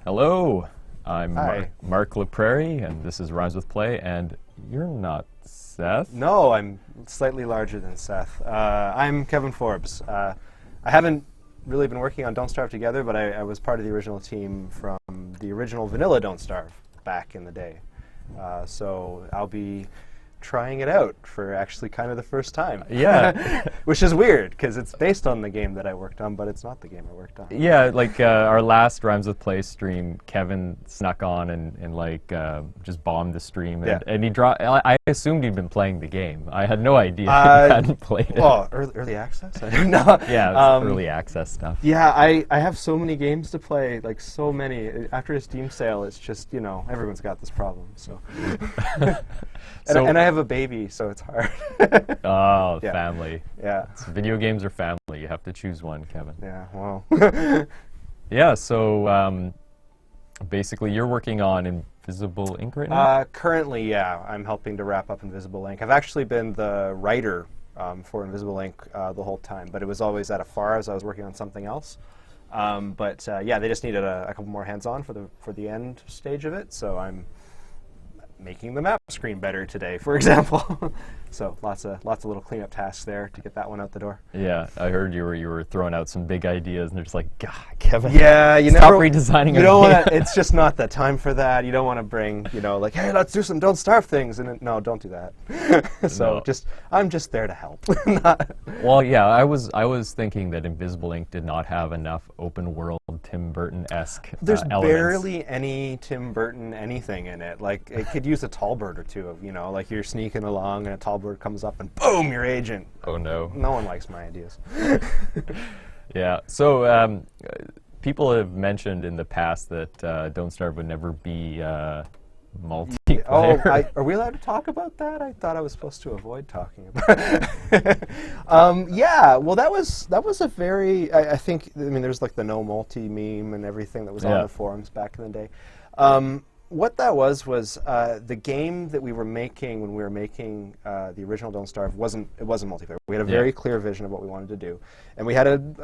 Hello, I'm Hi. Mark LaPrairie, and this is Rhymes with Play, and you're not Seth? No, I'm slightly larger than Seth. I'm Kevin Forbes. I haven't really been working on Don't Starve Together, but I was part of the original team from the original vanilla Don't Starve back in the day. So I'll be trying it out for actually kind of the first time. Yeah. Which is weird, because it's based on the game that I worked on, but it's not the game I worked on. Yeah, like our last Rhymes with Play stream, Kevin snuck on and just bombed the stream, and he dropped. I assumed he'd been playing the game. I had no idea he hadn't played it. Well, early access? I didn't know. Yeah, it's early access stuff. Yeah, I have so many games to play, like so many. After a Steam sale, it's just, everyone's got this problem, so. And I have a baby, so it's hard. Oh, Yeah. family. Yeah. Video games or family? You have to choose one, Kevin. Yeah, well. Yeah, so basically you're working on Invisible Ink right now? Currently, yeah, I'm helping to wrap up Invisible Ink. I've actually been the writer for Invisible Ink the whole time, but it was always at a far as I was working on something else. Yeah, they just needed a couple more hands-on for the end stage of it, so I'm making the map screen better today, for example. So lots of little cleanup tasks there to get that one out the door. Yeah, I heard you were throwing out some big ideas, and they're just like, God, Kevin. Yeah, stop redesigning. You don't want to. It's just not the time for that. You don't want to bring, like, hey, let's do some Don't Starve things, and no, don't do that. So No. I'm just there to help. Well, yeah, I was thinking that Invisible Ink did not have enough open world Tim Burton-esque There's elements. barely any Tim Burton anything in it. Like, it could use a tall bird or two. Like you're sneaking along and a tall bird comes up and boom, you're agent. Oh no. No one likes my ideas. Yeah. So people have mentioned in the past that Don't Starve would never be multiplayer. Oh, are we allowed to talk about that? I thought I was supposed to avoid talking about it. Yeah, well, that was a very, I think, there's like the no multi meme and everything that was on the forums back in the day. What that was the game that we were making when we were making the original Don't Starve wasn't multiplayer. We had a very clear vision of what we wanted to do, and we had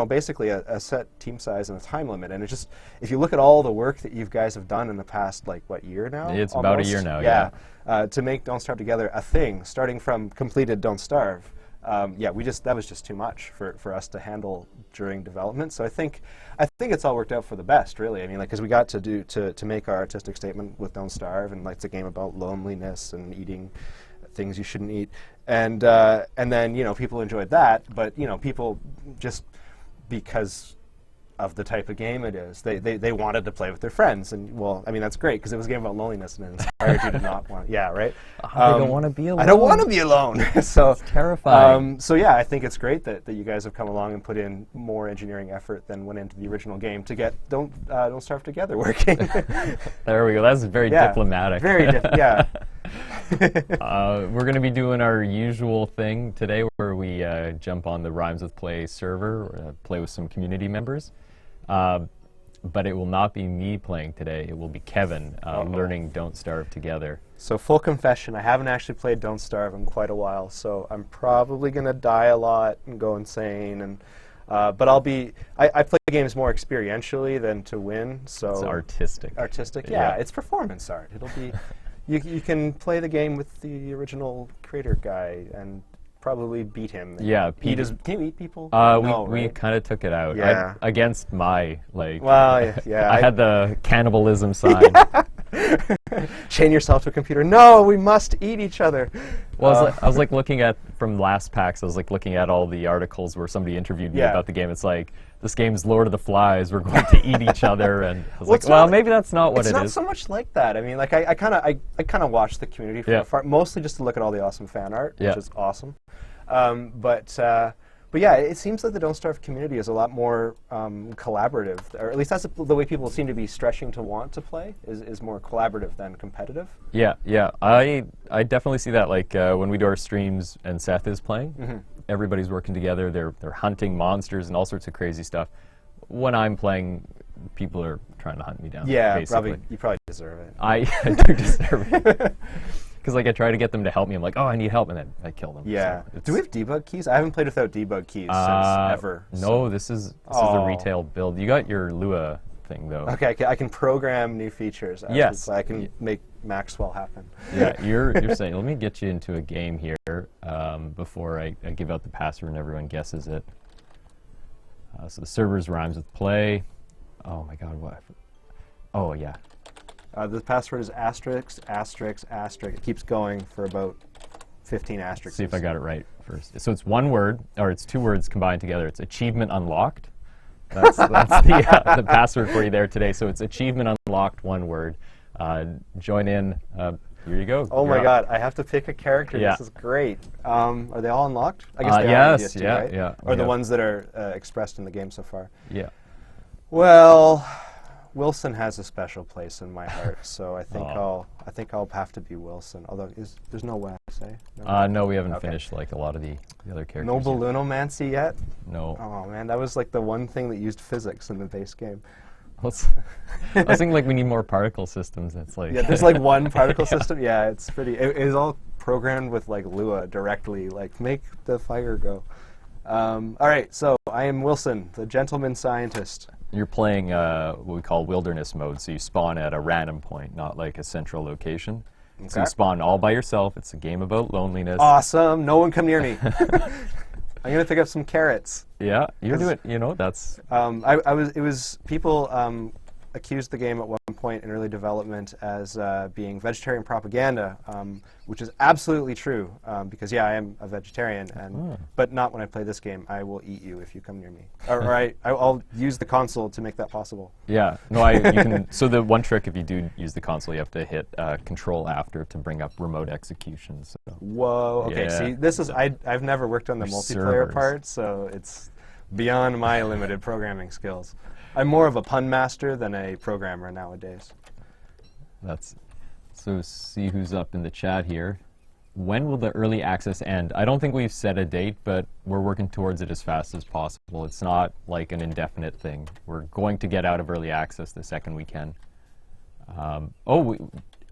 basically a set team size and a time limit. And it just, if you look at all the work that you guys have done in the past, like what year now? It's almost? about a year now. Yeah. To make Don't Starve Together a thing, starting from completed Don't Starve. That was just too much for us to handle during development. So I think it's all worked out for the best, really. Because we got to make our artistic statement with Don't Starve, and it's a game about loneliness and eating things you shouldn't eat, and then people enjoyed that, but people just because of the type of game it is, they wanted to play with their friends, and that's great because it was a game about loneliness and it inspired you to not want. Yeah, right. I don't want to be alone. I don't want to be alone. So it's terrifying. So yeah, I think it's great that you guys have come along and put in more engineering effort than went into the original game to get Don't Starve Together working. There we go. That's very diplomatic. Very yeah. We're going to be doing our usual thing today, where we jump on the Rhymes with Play server, play with some community members. But it will not be me playing today. It will be Kevin learning Don't Starve Together. So full confession, I haven't actually played Don't Starve in quite a while, so I'm probably going to die a lot and go insane. And but I play games more experientially than to win. So it's artistic. Artistic, yeah. It's performance art. It'll be you can play the game with the original creator guy and probably beat him. Yeah. Can you eat people? No, we kind of took it out. Yeah. Against my, Well, yeah. I had the cannibalism sign. Chain yourself to a computer. No, we must eat each other. Well, I was looking at, from last PAX, I was looking at all the articles where somebody interviewed me about the game. It's like, this game's Lord of the Flies, we're going to eat each other, and I was maybe that's not what it is. It's not so much like that. I kind of watched the community from afar, mostly just to look at all the awesome fan art, which is awesome. But yeah, it seems like the Don't Starve community is a lot more collaborative, or at least that's the way people seem to be stretching to want to play, is more collaborative than competitive. Yeah, I definitely see that. When we do our streams and Seth is playing, everybody's working together. They're hunting monsters and all sorts of crazy stuff. When I'm playing, people are trying to hunt me down. Yeah, basically. you probably deserve it. I do deserve it. Because I try to get them to help me. I'm like, oh, I need help, and then I kill them. Yeah. So do we have debug keys? I haven't played without debug keys since ever. No, this is the retail build. You got your Lua thing, though. Okay, I can program new features. Yes. I can make Maxwell happen. Yeah, you're saying, let me get you into a game here before I give out the password and everyone guesses it. So the server's rhymes with play. Oh my God, what? Oh yeah. The password is asterisk, asterisk, asterisk. It keeps going for about 15 asterisks. See if I got it right first. So it's one word, or it's two words combined together. It's achievement unlocked. That's the password for you there today. So it's achievement unlocked, one word. Join in. Here you go. Oh You're my up. God, I have to pick a character. Yeah. This is great. Are they all unlocked? I guess they yes, are. yeah, right? yeah. Or the ones that are expressed in the game so far. Yeah. Well, Wilson has a special place in my heart, so I think I'll have to be Wilson. Although there's no wax, eh? No, we haven't finished like a lot of the other characters. No yet. balloonomancy yet? No. Oh man, that was like the one thing that used physics in the base game. I was thinking like we need more particle systems. It's like Yeah, there's like one particle system. Yeah, it's pretty. It is all programmed with like Lua directly. Like make the fire go. All right, so I am Wilson, the gentleman scientist. You're playing what we call wilderness mode, so you spawn at a random point, not like a central location. So Okay. you spawn all by yourself. It's a game about loneliness. Awesome. No one come near me. I'm gonna pick up some carrots. Yeah, you're doing. You know, that's It was people accused the game at one point in early development as being vegetarian propaganda, which is absolutely true. Because yeah, I am a vegetarian, but not when I play this game. I will eat you if you come near me, or I'll use the console to make that possible. yeah. No, you can. So the one trick, if you do use the console, you have to hit Control after to bring up remote execution. So. Whoa. Okay. Yeah. See, this is I've never worked on the Your multiplayer servers. part, so it's beyond my limited programming skills. I'm more of a pun master than a programmer nowadays. That's so. See who's up in the chat here. When will the early access end? I don't think we've set a date, but we're working towards it as fast as possible. It's not like an indefinite thing. We're going to get out of early access the second we can. I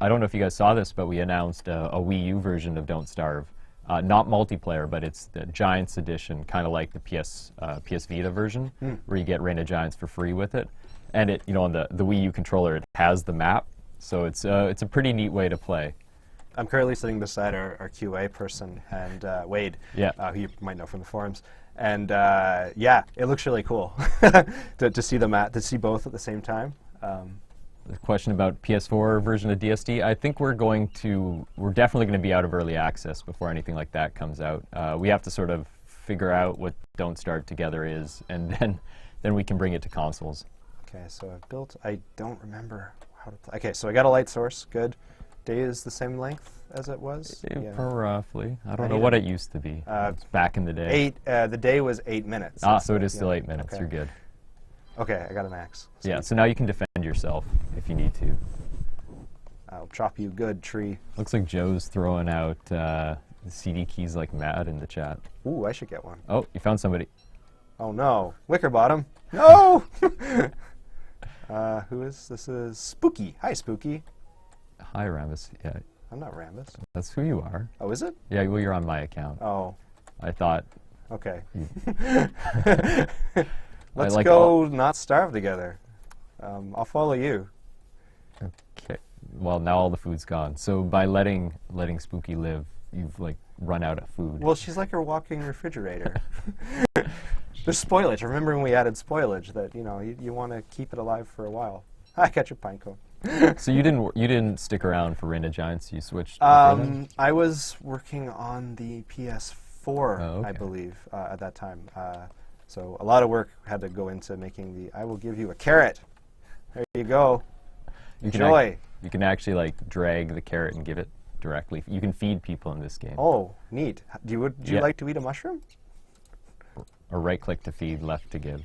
don't know if you guys saw this, but we announced a Wii U version of Don't Starve. Not multiplayer, but it's the Giants edition, kind of like the PS Vita version, where you get Reign of Giants for free with it. And it, on the Wii U controller, it has the map, so it's a pretty neat way to play. I'm currently sitting beside our QA person, and Wade, who you might know from the forums. And yeah, it looks really cool to see the map, to see both at the same time. The question about PS4 version of DSD, I think we're definitely going to be out of early access before anything like that comes out. We have to sort of figure out what Don't Start Together is, and then we can bring it to consoles. Okay, so I've built, I don't remember how to play. Okay, so I got a light source, good. Day is the same length as it was? Roughly. I don't know what it used to be. It's back in the day. The day was 8 minutes. So it is still 8 minutes. Okay. You're good. Okay, I got an axe. Yeah, so now you can defend yourself if you need to. I'll chop you good, tree. Looks like Joe's throwing out CD keys like mad in the chat. Ooh, I should get one. Oh, you found somebody. Oh no, Wickerbottom. No! Who is this? Is Spooky. Hi, Spooky. Hi, Rambus. Yeah, I'm not Rambus. that's who you are. Oh, is it? Yeah, well, you're on my account. Oh, I thought. okay. I Let's like go not starve together. I'll follow you. Okay. Well, now all the food's gone. So by letting Spooky live, you've like run out of food. Well, she's like a walking refrigerator. There's spoilage. Remember when we added spoilage that you want to keep it alive for a while. I catch a pine cone. So you didn't stick around for Reign of Giants. You switched. before then? I was working on the PS4, okay. I believe, at that time. So a lot of work had to go into making the. I will give you a carrot. There you go. Enjoy. You can actually like drag the carrot and give it directly. You can feed people in this game. Oh, neat. Would you Yeah. like to eat a mushroom? Or right-click to feed, left to give.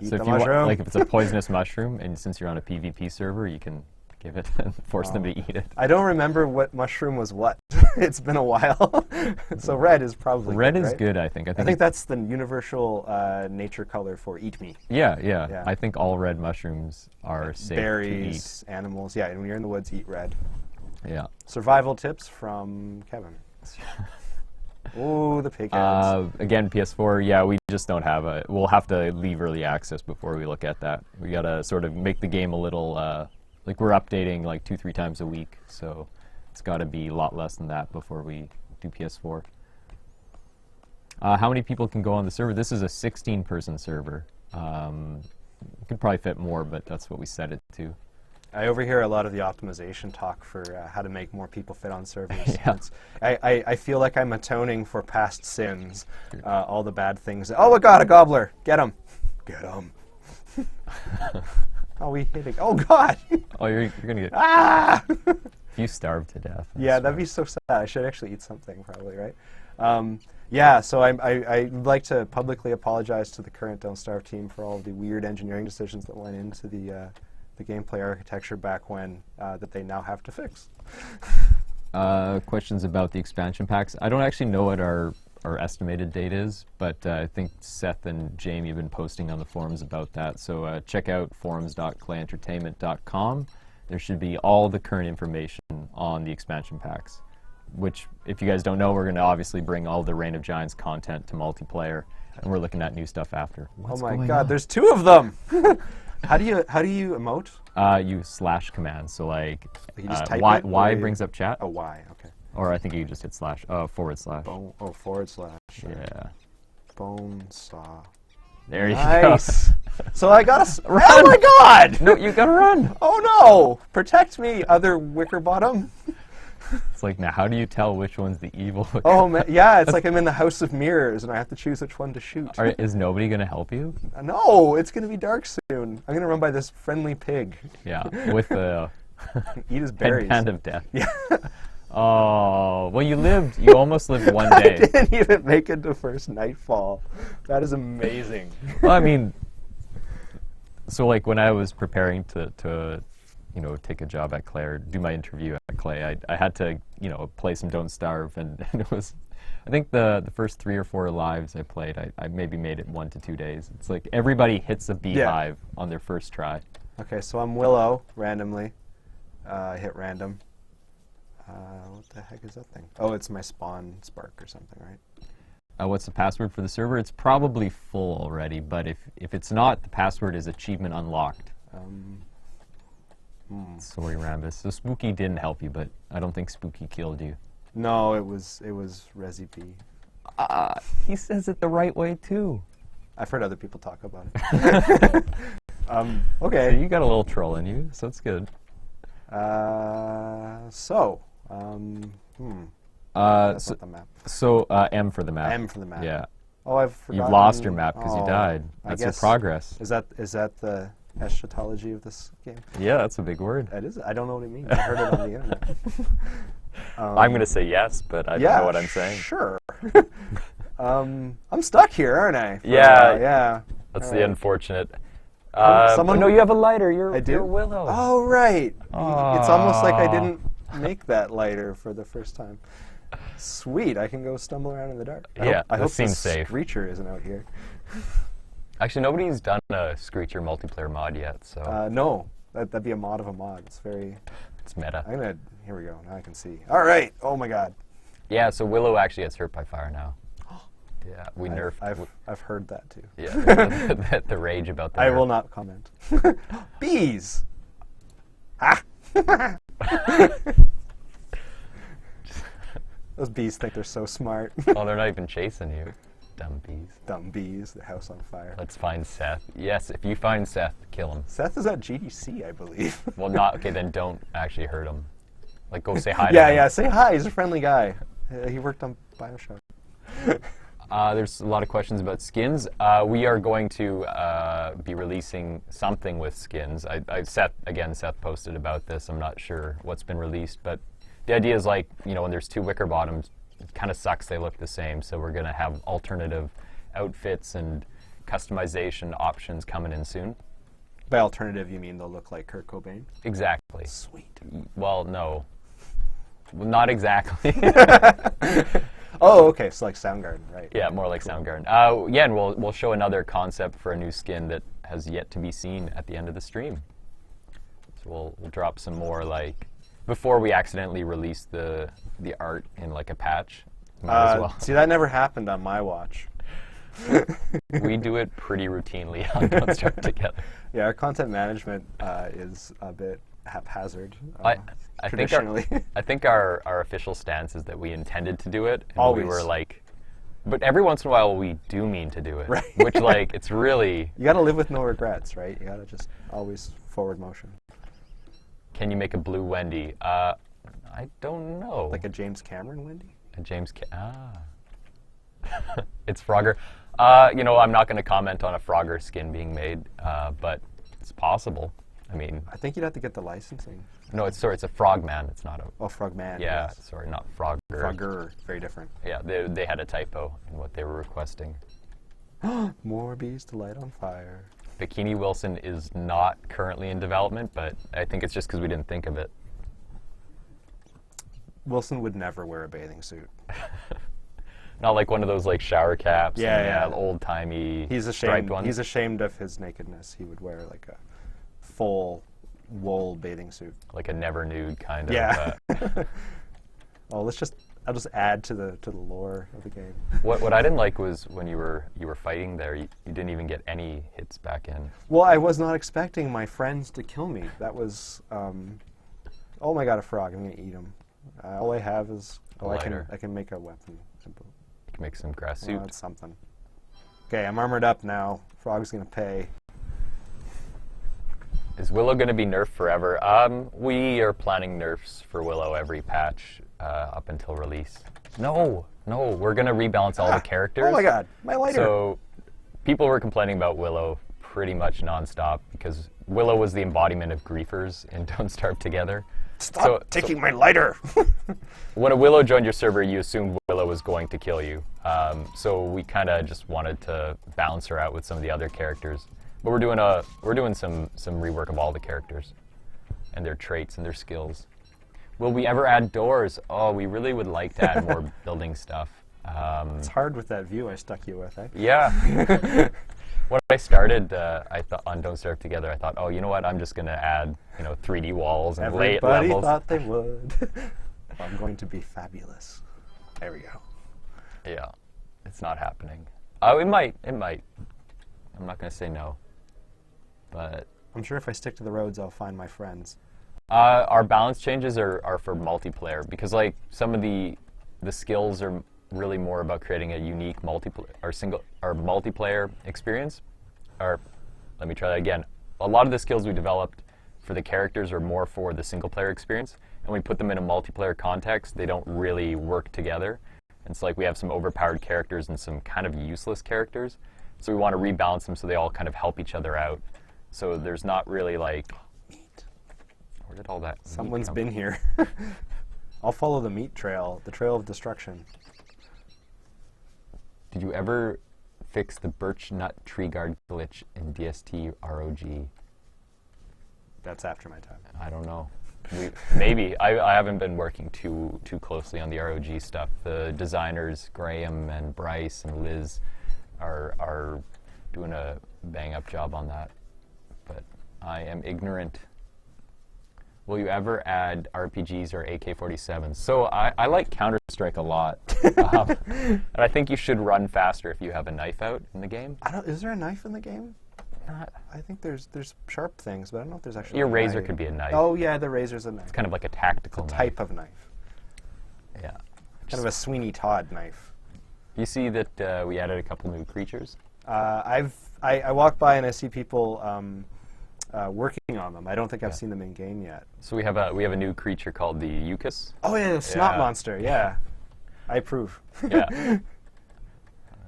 Eat So the if you want, mushroom. like if it's a poisonous mushroom, and since you're on a PvP server, you can give it and force them to eat it. I don't remember what mushroom was what. It's been a while. So red is probably Red good, is right? good, I think. I think that's the universal nature color for eat me. Yeah. I think all red mushrooms are safe Berries, animals. Yeah, and when you're in the woods, eat red. to eat. Yeah. Survival tips from Kevin. Ooh, the pig heads. Again, PS4, yeah, we just don't have a... We'll have to leave early access before we look at that. We got to sort of make the game a little... like, we're updating like 2-3 times a week, so it's got to be a lot less than that before we do PS4. How many people can go on the server? This is a 16-person server. Could probably fit more, but that's what we set it to. I overhear a lot of the optimization talk for how to make more people fit on servers. Yeah. I feel like I'm atoning for past sins, all the bad things. Oh my God, a gobbler! Get him! Get him! Oh, we hitting? Oh God! Oh, you're gonna get... Ah! If you starve to death. Yeah, that'd be so sad. I should actually eat something, probably, right? Yeah, so I'd like to publicly apologize to the current Don't Starve team for all of the weird engineering decisions that went into the gameplay architecture back when that they now have to fix. Questions about the expansion packs. I don't actually know what our estimated date is, but I think Seth and Jamie have been posting on the forums about that. So check out forums.kleyentertainment.com. There should be all the current information on the expansion packs, which, if you guys don't know, we're going to obviously bring all the Reign of Giants content to multiplayer, and we're looking at new stuff after. What's oh my God, on? There's 2 of them! How do you emote? You slash commands. So like you just type Y brings up chat. Oh, Y, okay. Or I think you just hit slash, forward slash. Forward slash. Yeah. Bone saw. There you go. Nice. So I gotta run. Oh my God! No, you gotta run. Oh no! Protect me, other wicker bottom. It's like, now how do you tell which one's the evil? Oh man, yeah, it's like I'm in the House of Mirrors and I have to choose which one to shoot. Is nobody gonna help you? No, it's gonna be dark soon. I'm gonna run by this friendly pig. Yeah, with the eat his berries. Headband of death. Yeah. Oh, well, you almost lived one day. I didn't even make it to first nightfall. That is amazing. Well, I mean, so like when I was preparing to take a job at Klei or do my interview at Klei, I had to, play some Don't Starve, and it was, I think the first 3 or 4 lives I played, I maybe made it 1 to 2 days. It's like everybody hits a beehive on their first try. Okay, so I'm Willow, randomly. I hit random. What the heck is that thing? Oh, it's my spawn spark or something, right? What's the password for the server? It's probably full already, but if it's not, the password is achievement unlocked. Sorry, Rambus. So Spooky didn't help you, but I don't think Spooky killed you. No, it was Resi B. He says it the right way too. I've heard other people talk about it. Okay. So you got a little troll in you, so it's good. That's not the map. So M for the map. M for the map. Yeah. Oh, I've forgotten. You've lost your map because you died. That's your progress. Is that the eschatology of this game? Yeah, that's a big word. It is. I don't know what it means. I heard it on the internet. I'm going to say yes, but I don't know what I'm saying. Sure. I'm stuck here, aren't I? Yeah. That's the unfortunate. No, you have a lighter. You're Willow. Oh, right. It's almost like I didn't make that lighter for the first time. Sweet. I can go stumble around in the dark. I hope seems safe. Screecher isn't out here. Actually, nobody's done a Screecher multiplayer mod yet, so... No. That'd be a mod of a mod. It's meta. Here we go. Now I can see. All right. Oh, my God. Yeah, so Willow actually gets hurt by fire now. Yeah, we nerfed... I've heard that, too. Yeah, the rage about that. I will not comment. Bees! Ah! Those bees think they're so smart. Oh, they're not even chasing you. Dumb bees. Dumb bees. The house on fire. Let's find Seth. Yes, if you find Seth, kill him. Seth is at GDC, I believe. Well, okay, then don't actually hurt him. Like, go say hi to him. Yeah, say hi. He's a friendly guy. He worked on Bioshock. There's a lot of questions about skins. We are going to be releasing something with skins. Seth posted about this. I'm not sure what's been released, but the idea is like, when there's 2 wicker bottoms, it kind of sucks they look the same, so we're going to have alternative outfits and customization options coming in soon. By alternative, you mean they'll look like Kurt Cobain? Exactly. Sweet. Well, no. Well, not exactly. Oh, okay, so like Soundgarden, right? Yeah, more like Soundgarden. And we'll show another concept for a new skin that has yet to be seen at the end of the stream. So we'll drop some more, like, before we accidentally release the art in like a patch. Might as well. See, that never happened on my watch. We do it pretty routinely on Don't Starve Together. Yeah, our content management is a bit haphazard. I traditionally. I think our official stance is that we intended to do it. And Always. We were like, but every once in a while we do mean to do it. Right. Which, like, it's really... You got to live with no regrets, right? You got to just always forward motion. Can you make a blue Wendy? I don't know. Like a James Cameron Wendy? A James It's Frogger. You know, I'm not going to comment on a Frogger skin being made, but it's possible. I mean... I think you'd have to get the licensing. No, it's a Frogman. It's not a... Oh, Frogman. Yeah, yes. sorry, not Frogger. Frogger, very different. Yeah, they had a typo in what they were requesting. More bees to light on fire. Bikini Wilson is not currently in development, but I think it's just because we didn't think of it. Wilson would never wear a bathing suit. Not like one of those like shower caps. Yeah, and, old-timey He's striped ashamed. ones. He's ashamed of his nakedness. He would wear like a full wool bathing suit. Like a never nude kind of. Yeah. Oh, I'll just add to the lore of the game. What I didn't like was when you were fighting there, you didn't even get any hits back in. Well, I was not expecting my friends to kill me. That was, oh my god, a frog! I'm gonna eat him. All I have is, I can make a weapon. You can make some grass Well, soup. that's something. Okay, I'm armored up now. Frog's gonna pay. Is Willow going to be nerfed forever? We are planning nerfs for Willow every patch up until release. No, we're going to rebalance all the characters. Oh my god, my lighter! So people were complaining about Willow pretty much nonstop because Willow was the embodiment of griefers in Don't Starve Together. Stop taking my lighter! When a Willow joined your server, you assumed Willow was going to kill you. So we kind of just wanted to balance her out with some of the other characters. But we're doing some rework of all the characters and their traits and their skills. Will we ever add doors? Oh, we really would like to add more building stuff. It's hard with that view I stuck you with, eh? Yeah. When I started, I thought on Don't Starve Together, I thought, oh, you know what? I'm just going to add 3D walls and lay Everybody levels. thought they would. I'm going to be fabulous. There we go. Yeah, it's not happening. Oh, it might. I'm not going to say no. But I'm sure if I stick to the roads, I'll find my friends. our balance changes are for multiplayer because like some of the skills are really more about creating a unique multiplayer experience. Or let me try that again. A lot of the skills we developed for the characters are more for the single player experience, and we put them in a multiplayer context. They don't really work together. And it's like we have some overpowered characters and some kind of useless characters. So we want to rebalance them so they all kind of help each other out. So there's not really like... Meat. Where did all that Someone's meat come been here. I'll follow the meat trail, the trail of destruction. Did you ever fix the birch nut tree guard glitch in DST ROG? That's after my time. I don't know. Maybe. I haven't been working too closely on the ROG stuff. The designers, Graham and Bryce and Liz, are doing a bang-up job on that. But I am ignorant. Will you ever add RPGs or AK-47s? So I like Counter-Strike a lot. And I think you should run faster if you have a knife out in the game. Is there a knife in the game? I think there's sharp things, but I don't know if there's actually Your a razor knife. could be a knife. Oh yeah, the razor's a knife. It's kind of like a tactical It's a knife. type of knife. Yeah. Kind of a Sweeney Todd knife. You see that we added a couple new creatures? I walk by and I see people working on them. I don't think I've seen them in game yet. So we have a new creature called the Eucus. Oh yeah, the snot Yeah. monster. Yeah, I approve. Yeah.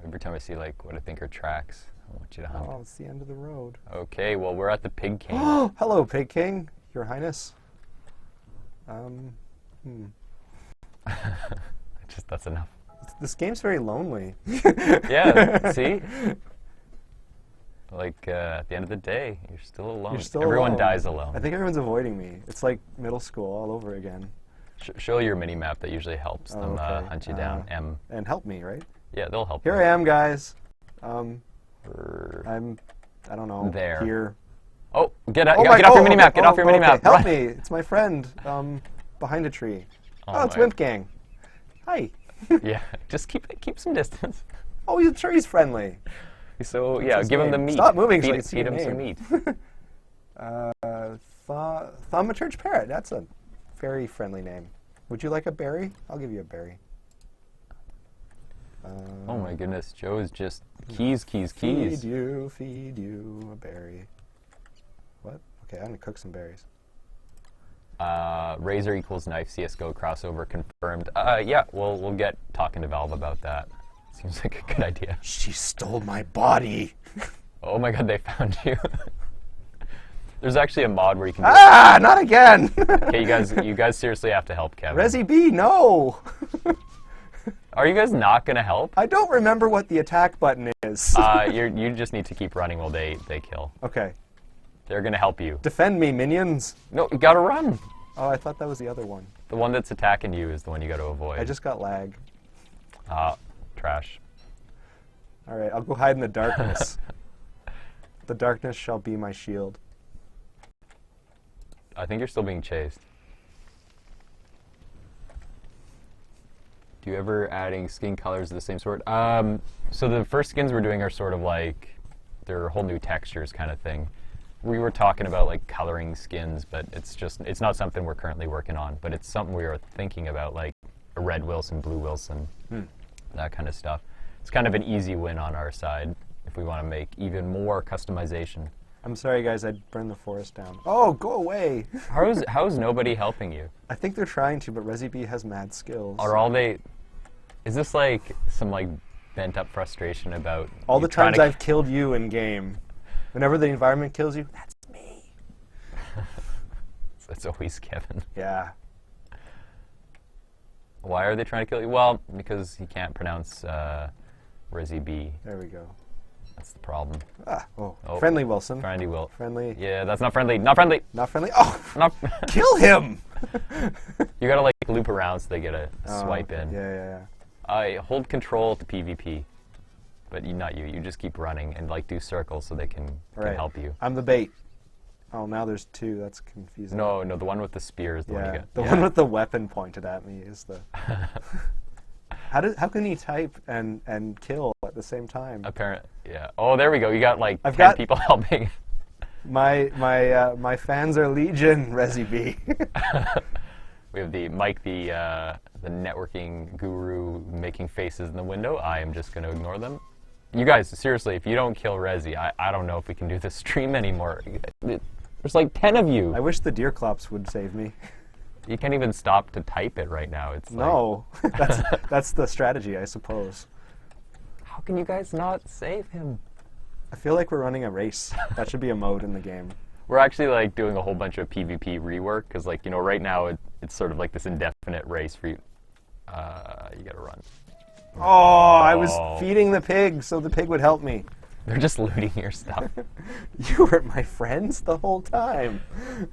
Every time I see like what I think are tracks, I want you to hunt. Oh, it's the end of the road. Okay, well we're at the Pig King. Oh, hello, Pig King, Your Highness. That's enough. This game's very lonely. Yeah. See. Like at the end of the day, you're still alone. You're still Everyone alone. dies alone. I think everyone's avoiding me. It's like middle school all over again. Show your mini map. That usually helps them okay. hunt you down. And help me, right? Yeah, they'll help. Here you. I am, guys. I don't know. There. Here. Oh, get off your mini map. Get off your mini map. Help me. It's my friend behind a tree. Oh, it's my- Wimp Gang. Hi. Yeah, just keep some distance. Oh, I'm sure he's friendly. So yeah, his give him the name? meat. Stop moving so I Feed, can see feed your him some name. meat. Thaumaturge Parrot. That's a very friendly name. Would you like a berry? I'll give you a berry. Oh my goodness, Joe is just keys. Feed you a berry. What? Okay, I'm gonna cook some berries. Razor equals knife CS:GO crossover confirmed. Yeah, we'll get talking to Valve about that. Seems like a good idea. She stole my body. Oh my god, they found you. There's actually a mod where you can. Not again. Okay, you guys seriously have to help Kevin. Resi B, no. Are you guys not gonna help? I don't remember what the attack button is. You just need to keep running while they kill. Okay. They're gonna help you. Defend me, minions. No, you gotta run. Oh, I thought that was the other one. The one that's attacking you is the one you gotta avoid. I just got lag. Trash. All right, I'll go hide in the darkness. The darkness shall be my shield. I think you're still being chased. Do you ever adding skin colors of the same sort? So the first skins we're doing are sort of like, they're whole new textures kind of thing. We were talking about like coloring skins, but it's not something we're currently working on, but it's something we are thinking about, like a red Wilson, blue Wilson, that kind of stuff. It's kind of an easy win on our side if we want to make even more customization. I'm sorry, guys. I burned the forest down. Oh, go away. How's nobody helping you? I think they're trying to, but Resi B has mad skills. Is this like some like bent up frustration about all the times I've killed you in game? Whenever the environment kills you, that's me. It's always Kevin. Yeah. Why are they trying to kill you? Well, because he can't pronounce Resi B. There we go. That's the problem. Friendly Wilson. Friendly Will. Friendly. Yeah, that's not friendly. Not friendly. Not friendly. Oh, Not kill him! You gotta like loop around so they get a swipe in. Yeah. I hold control to PvP, but not you. You just keep running and like do circles so they can help you. I'm the bait. Oh, now there's two. That's confusing. No, the one with the spear is the one you get. The one with the weapon pointed at me is the. How can he type and kill at the same time? Yeah. Oh, there we go. You got like I've 10 got people helping. My fans are legion, Resi B. We have the Mike, the networking guru, making faces in the window. I am just going to ignore them. You guys, seriously, if you don't kill Resi, I don't know if we can do this stream anymore. There's like 10 of you. I wish the deer clops would save me. You can't even stop to type it right now. It's no, that's the strategy, I suppose. How can you guys not save him? I feel like we're running a race. That should be a mode in the game. We're actually like doing a whole bunch of PvP rework because, like, you know, right now it's sort of like this indefinite race for you. You gotta run. Oh, I was feeding the pig so the pig would help me. They're just looting your stuff. You were my friends the whole time.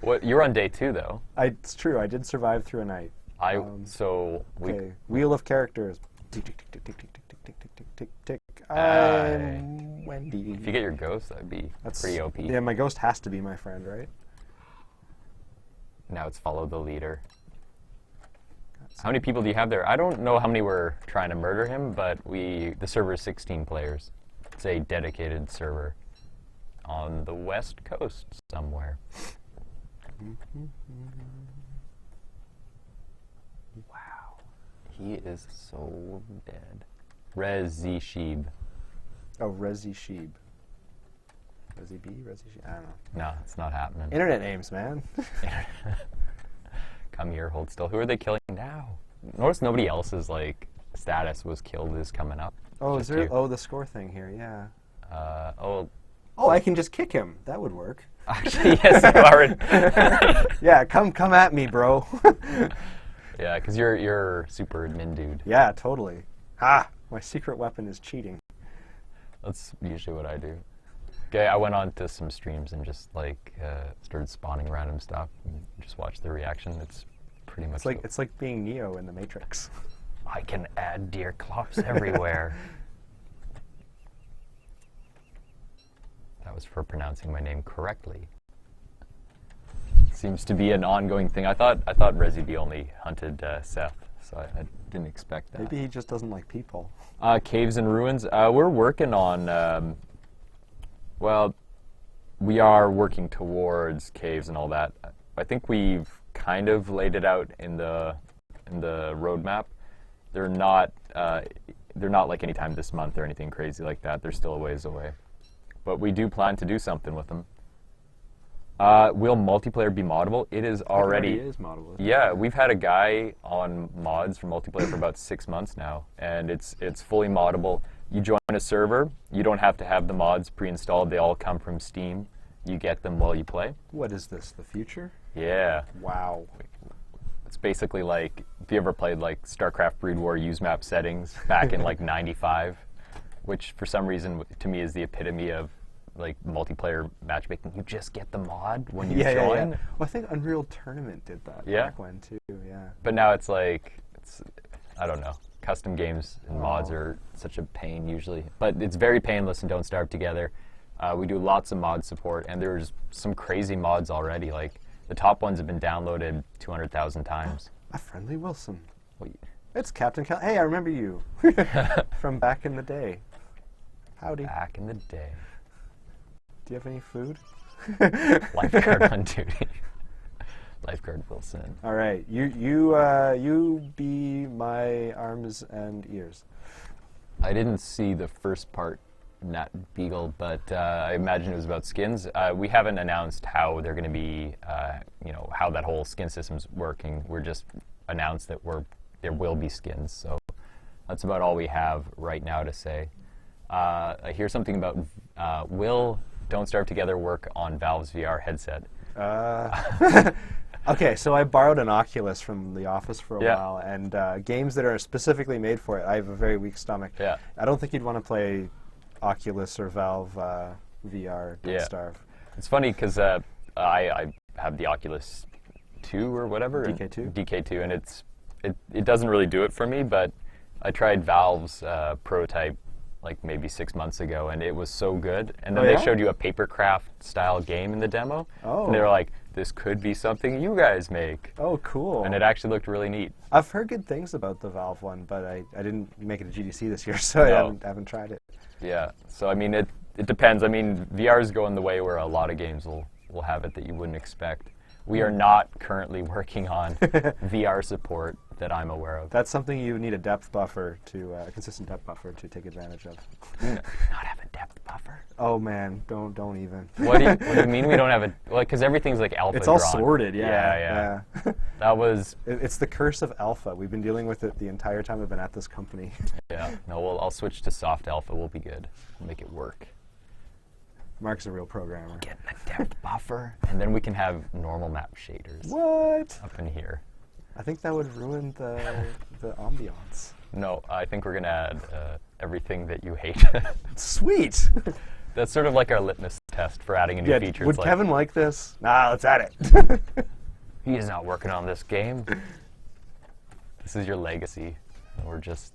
What? You're on day 2 though. It's true. I did survive through a night. Okay. Wheel of characters. Tick tick tick tick tick tick tick tick tick tick tick tick. I'm Wendy. If you get your ghost, that'd be pretty OP. Yeah, my ghost has to be my friend, right? Now it's follow the leader. How many people do you have there? I don't know how many were trying to murder him, but the server is 16 players. It's a dedicated server on the west coast somewhere. Wow. He is so dead. Resi Sheeb. Oh, Resi Sheeb. Resi B? Resi Sheeb? I don't know. No, it's not happening. Internet names, man. Come here, hold still. Who are they killing now? Notice nobody else's like status was killed is coming up. Oh, is there? You. Oh, the score thing here, yeah. Oh, I can just kick him. That would work. Actually, yes, you already. Yeah, come at me, bro. Yeah, because you're super admin dude. Yeah, totally. Ah, my secret weapon is cheating. That's usually what I do. Okay, I went on to some streams and just like started spawning random stuff and just watched the reaction. It's pretty much it's like being Neo in the Matrix. I can add deer clops everywhere. That was for pronouncing my name correctly. Seems to be an ongoing thing. I thought Resi B only hunted Seth, so I didn't expect that. Maybe he just doesn't like people. Caves and Ruins. We're working on. Well, we are working towards caves and all that. I think we've kind of laid it out in the roadmap. They're not like anytime this month or anything crazy like that. They're still a ways away, but we do plan to do something with them. Will multiplayer be moddable? It is already. It is moddable. Yeah, we've had a guy on mods for multiplayer for about 6 months now, and it's fully moddable. You join a server, you don't have to have the mods pre-installed. They all come from Steam. You get them while you play. What is this? The future? Yeah. Wow. It's basically like if you ever played like StarCraft Brood War use map settings back in like '95, which for some reason to me is the epitome of like multiplayer matchmaking. You just get the mod when you join. Yeah. Well, I think Unreal Tournament did that back when too. Yeah. But now it's like I don't know. Custom games and mods are such a pain usually, but it's very painless and Don't Starve together. We do lots of mod support, and there's some crazy mods already. Like the top ones have been downloaded 200,000 times. A friendly Wilson. Wait. It's Captain Cal. Hey, I remember you from back in the day. Howdy. Back in the day. Do you have any food? Lifeguard on duty. Lifeguard Wilson. All right, you be my arms and ears. I didn't see the first part, Nat Beagle, but I imagine it was about skins. We haven't announced how they're going to be, how that whole skin system's working. We're just announced that there will be skins, so that's about all we have right now to say. I hear something about will Don't Starve Together work on Valve's VR headset? Okay, so I borrowed an Oculus from the office for a while, and games that are specifically made for it, I have a very weak stomach. Yeah. I don't think you'd want to play Oculus or Valve VR Don't Starve. It's funny because I have the Oculus 2 or whatever. DK2? DK2, and it doesn't really do it for me, but I tried Valve's prototype like maybe 6 months ago, and it was so good. And then they showed you a papercraft style game in the demo, and they were like, this could be something you guys make. Oh, cool. And it actually looked really neat. I've heard good things about the Valve one, but I didn't make it to GDC this year, so I haven't tried it. Yeah, so I mean, it depends. I mean, VR is going the way where a lot of games will have it that you wouldn't expect. We are not currently working on VR support that I'm aware of. That's something you need a depth buffer a consistent depth buffer to take advantage of. Not have a depth buffer? Oh man, don't even. What do you mean we don't have because everything's like alpha It's all drawn. sorted, yeah. That was... It's the curse of alpha. We've been dealing with it the entire time I've been at this company. Yeah, no, well, I'll switch to soft alpha. We'll be good. We'll make it work. Mark's a real programmer. Get a depth buffer, and then we can have normal map shaders. What? Up in here. I think that would ruin the ambiance. No, I think we're going to add everything that you hate. Sweet! That's sort of like our litmus test for adding a new feature. Would Kevin like this? Nah, let's add it. He's not working on this game. This is your legacy. We're just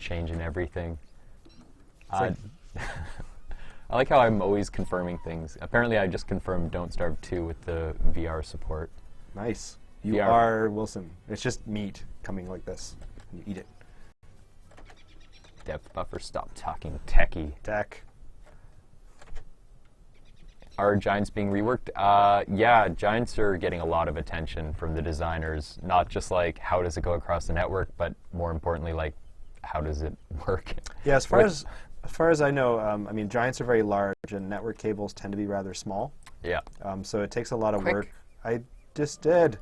changing everything. I like how I'm always confirming things. Apparently, I just confirmed Don't Starve 2 with the VR support. Nice. You VR. are Wilson. It's just meat coming like this. You eat it. Depth buffer, stop talking techie. Tech. Are Giants being reworked? Yeah, Giants are getting a lot of attention from the designers. Not just like, how does it go across the network, but more importantly, like, how does it work? Yeah, as far as I know, I mean, Giants are very large, and network cables tend to be rather small. Yeah. So it takes a lot of work. I just did.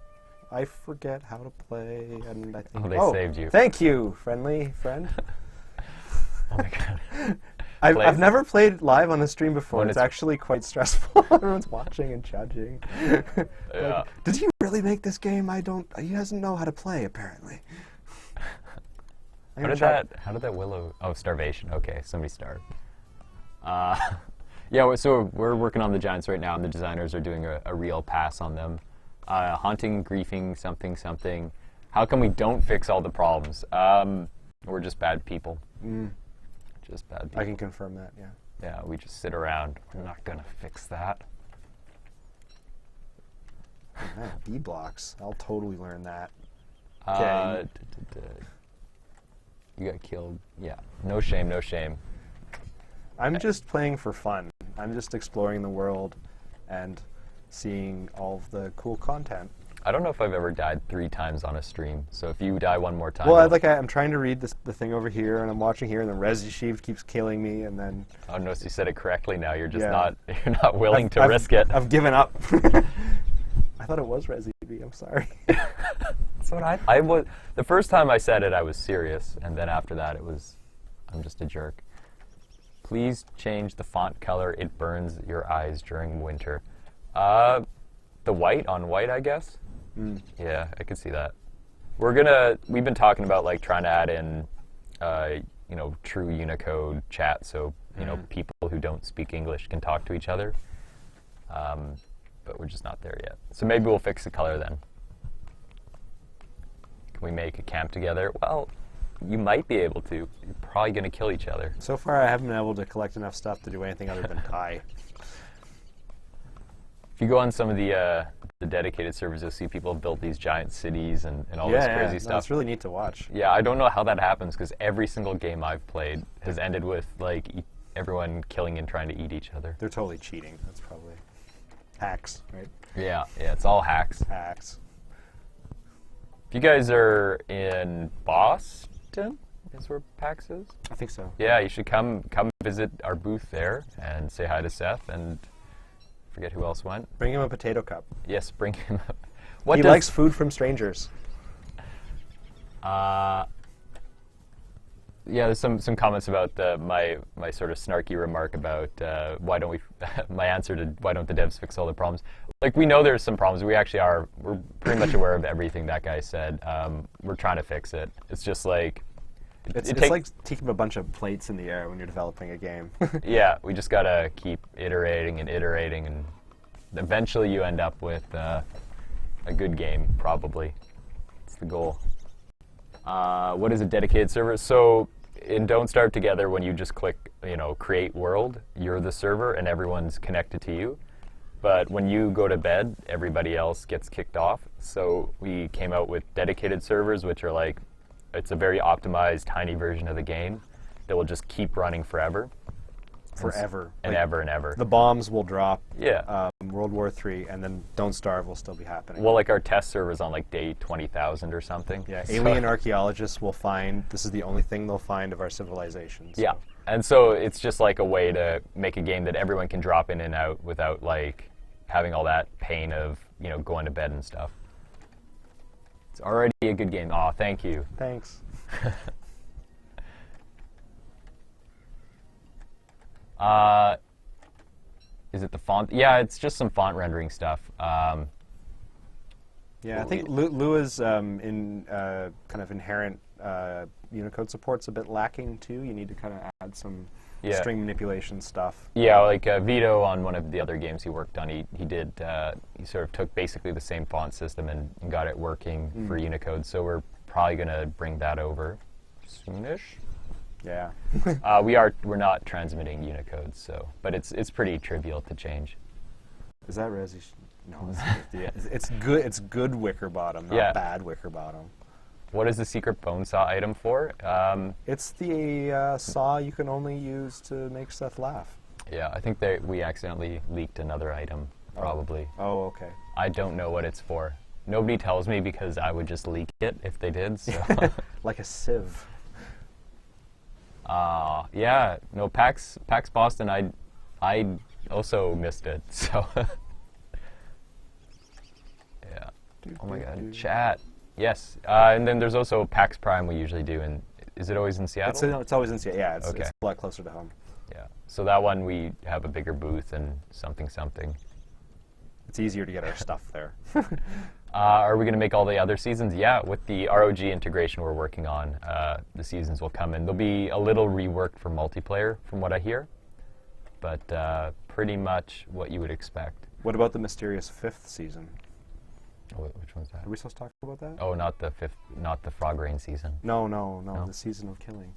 I forget how to play, and I think... Oh, they saved you. Thank you, friendly friend. Oh my god. I've never played live on a stream before. When it's actually quite stressful. Everyone's watching and judging. Yeah. Did he really make this game? He doesn't know how to play, apparently. How did that Willow... Oh, starvation. Okay, somebody starved. Yeah, so we're working on the Giants right now, and the designers are doing a real pass on them. Haunting, griefing, something. How come we don't fix all the problems? We're just bad people. Just bad people. I can confirm that, yeah. Yeah, we just sit around. We're not going to fix that. B blocks. I'll totally learn that. Uh, d- d- d- you got killed. Yeah. No shame, no shame. I'm just playing for fun. I'm just exploring the world and seeing all of the cool content. I don't know if I've ever died 3 times on a stream, so if you die one more time... Well, I'm trying to read the thing over here, and I'm watching here, and then Resi Sheep keeps killing me, and then... Oh, no, so you said it correctly now. You're just Yeah. you're not willing to risk it. I've given up. I thought it was Resi B. I'm sorry. That's what I was... The first time I said it, I was serious, and then after that, it was... I'm just a jerk. Please change the font color. It burns your eyes during winter. The white on white, I guess? Yeah, I could see that. We've been talking about like trying to add in, true Unicode chat, so people who don't speak English can talk to each other. But we're just not there yet. So maybe we'll fix the color then. Can we make a camp together? Well, you might be able to. You're probably going to kill each other. So far, I haven't been able to collect enough stuff to do anything other than die. If you go on some of the dedicated servers, you'll see people have built these giant cities and all this crazy stuff. No, it's really neat to watch. Yeah, I don't know how that happens because every single game I've played has ended with like everyone killing and trying to eat each other. They're totally cheating. That's probably hacks, right? Yeah, it's all hacks. Hacks. If you guys are in Boston, is where PAX is? I think so. Yeah, you should come visit our booth there and say hi to Seth and forget who else went. Bring him a potato cup. Yes, bring him up. He likes food from strangers. Yeah, there's some comments about my sort of snarky remark about my answer to why don't the devs fix all the problems. Like, we know there's some problems. We're pretty much aware of everything that guy said. We're trying to fix it. It's just like... It's like keeping a bunch of plates in the air when you're developing a game. Yeah, we just got to keep iterating, and eventually you end up with a good game, probably. It's the goal. What is a dedicated server? So in Don't Starve Together, when you just click, create world, you're the server and everyone's connected to you. But when you go to bed, everybody else gets kicked off. So we came out with dedicated servers, which are like, it's a very optimized, tiny version of the game that will just keep running forever. Forever. And ever and ever. The bombs will drop. Yeah. World War III, and then Don't Starve will still be happening. Well, like our test server's on like day 20,000 or something. Yeah, alien archaeologists will find, this is the only thing they'll find of our civilization. So. Yeah, and so it's just like a way to make a game that everyone can drop in and out without like having all that pain of, going to bed and stuff. It's already a good game. Aw, thank you. Thanks. Is it the font? Yeah, it's just some font rendering stuff. Yeah, I think Lua's in kind of inherent Unicode support's a bit lacking too. You need to kind of add some string manipulation stuff. Yeah, like Vito on one of the other games he worked on, he sort of took basically the same font system and got it working for Unicode. So we're probably going to bring that over soonish. Yeah. We're not transmitting Unicode, but it's pretty trivial to change. Is that Resi? No, it's good. It's good wicker bottom, not bad wicker bottom. What is the secret bone saw item for? It's the saw you can only use to make Seth laugh. Yeah, I think we accidentally leaked another item, probably. Oh, okay. I don't know what it's for. Nobody tells me because I would just leak it if they did. So. Like a sieve. Yeah. No, PAX Boston. I also missed it. So. Yeah. Oh my God. Chat. Yes. And then there's also PAX Prime we usually do. And is it always in Seattle? It's always in Seattle. Yeah. It's okay. a lot closer to home. Yeah. So that one we have a bigger booth and something. It's easier to get our stuff there. Are we going to make all the other seasons? Yeah, with the ROG integration we're working on, the seasons will come in. They'll be a little reworked for multiplayer, from what I hear, but pretty much what you would expect. What about the mysterious 5th season? Oh, which one's that? Are we supposed to talk about that? Oh, not the 5th, not the Frog Rain season. No, the season of killing.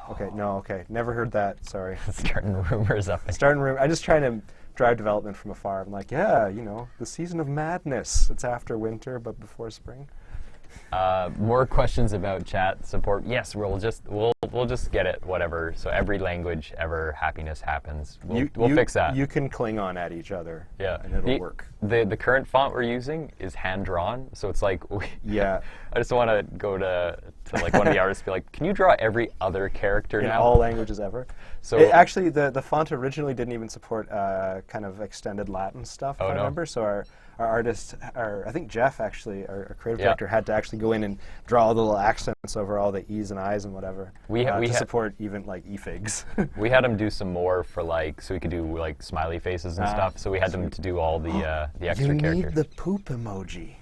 Okay. Never heard that. Sorry. Starting rumors up. I'm just trying to drive development from afar. I'm like, the season of madness. It's after winter, but before spring. More questions about chat support. Yes, we'll just get it, whatever. So every language ever, happiness happens. We'll fix that. You can Klingon at each other. Yeah, and it'll work. The current font we're using is hand drawn, so it's like yeah. I just want to go to like one of the artists and be like, can you draw every other character in now? all languages ever. So actually, the font originally didn't even support kind of extended Latin stuff. Oh, I remember. So our artist, I think Jeff actually, our creative director, had to actually go in and draw all the little accents over all the E's and I's and whatever. We support even like efigs. We had him do some more for like, so we could do like smiley faces and stuff. So we had them to do all the extra characters. You need the poop emoji.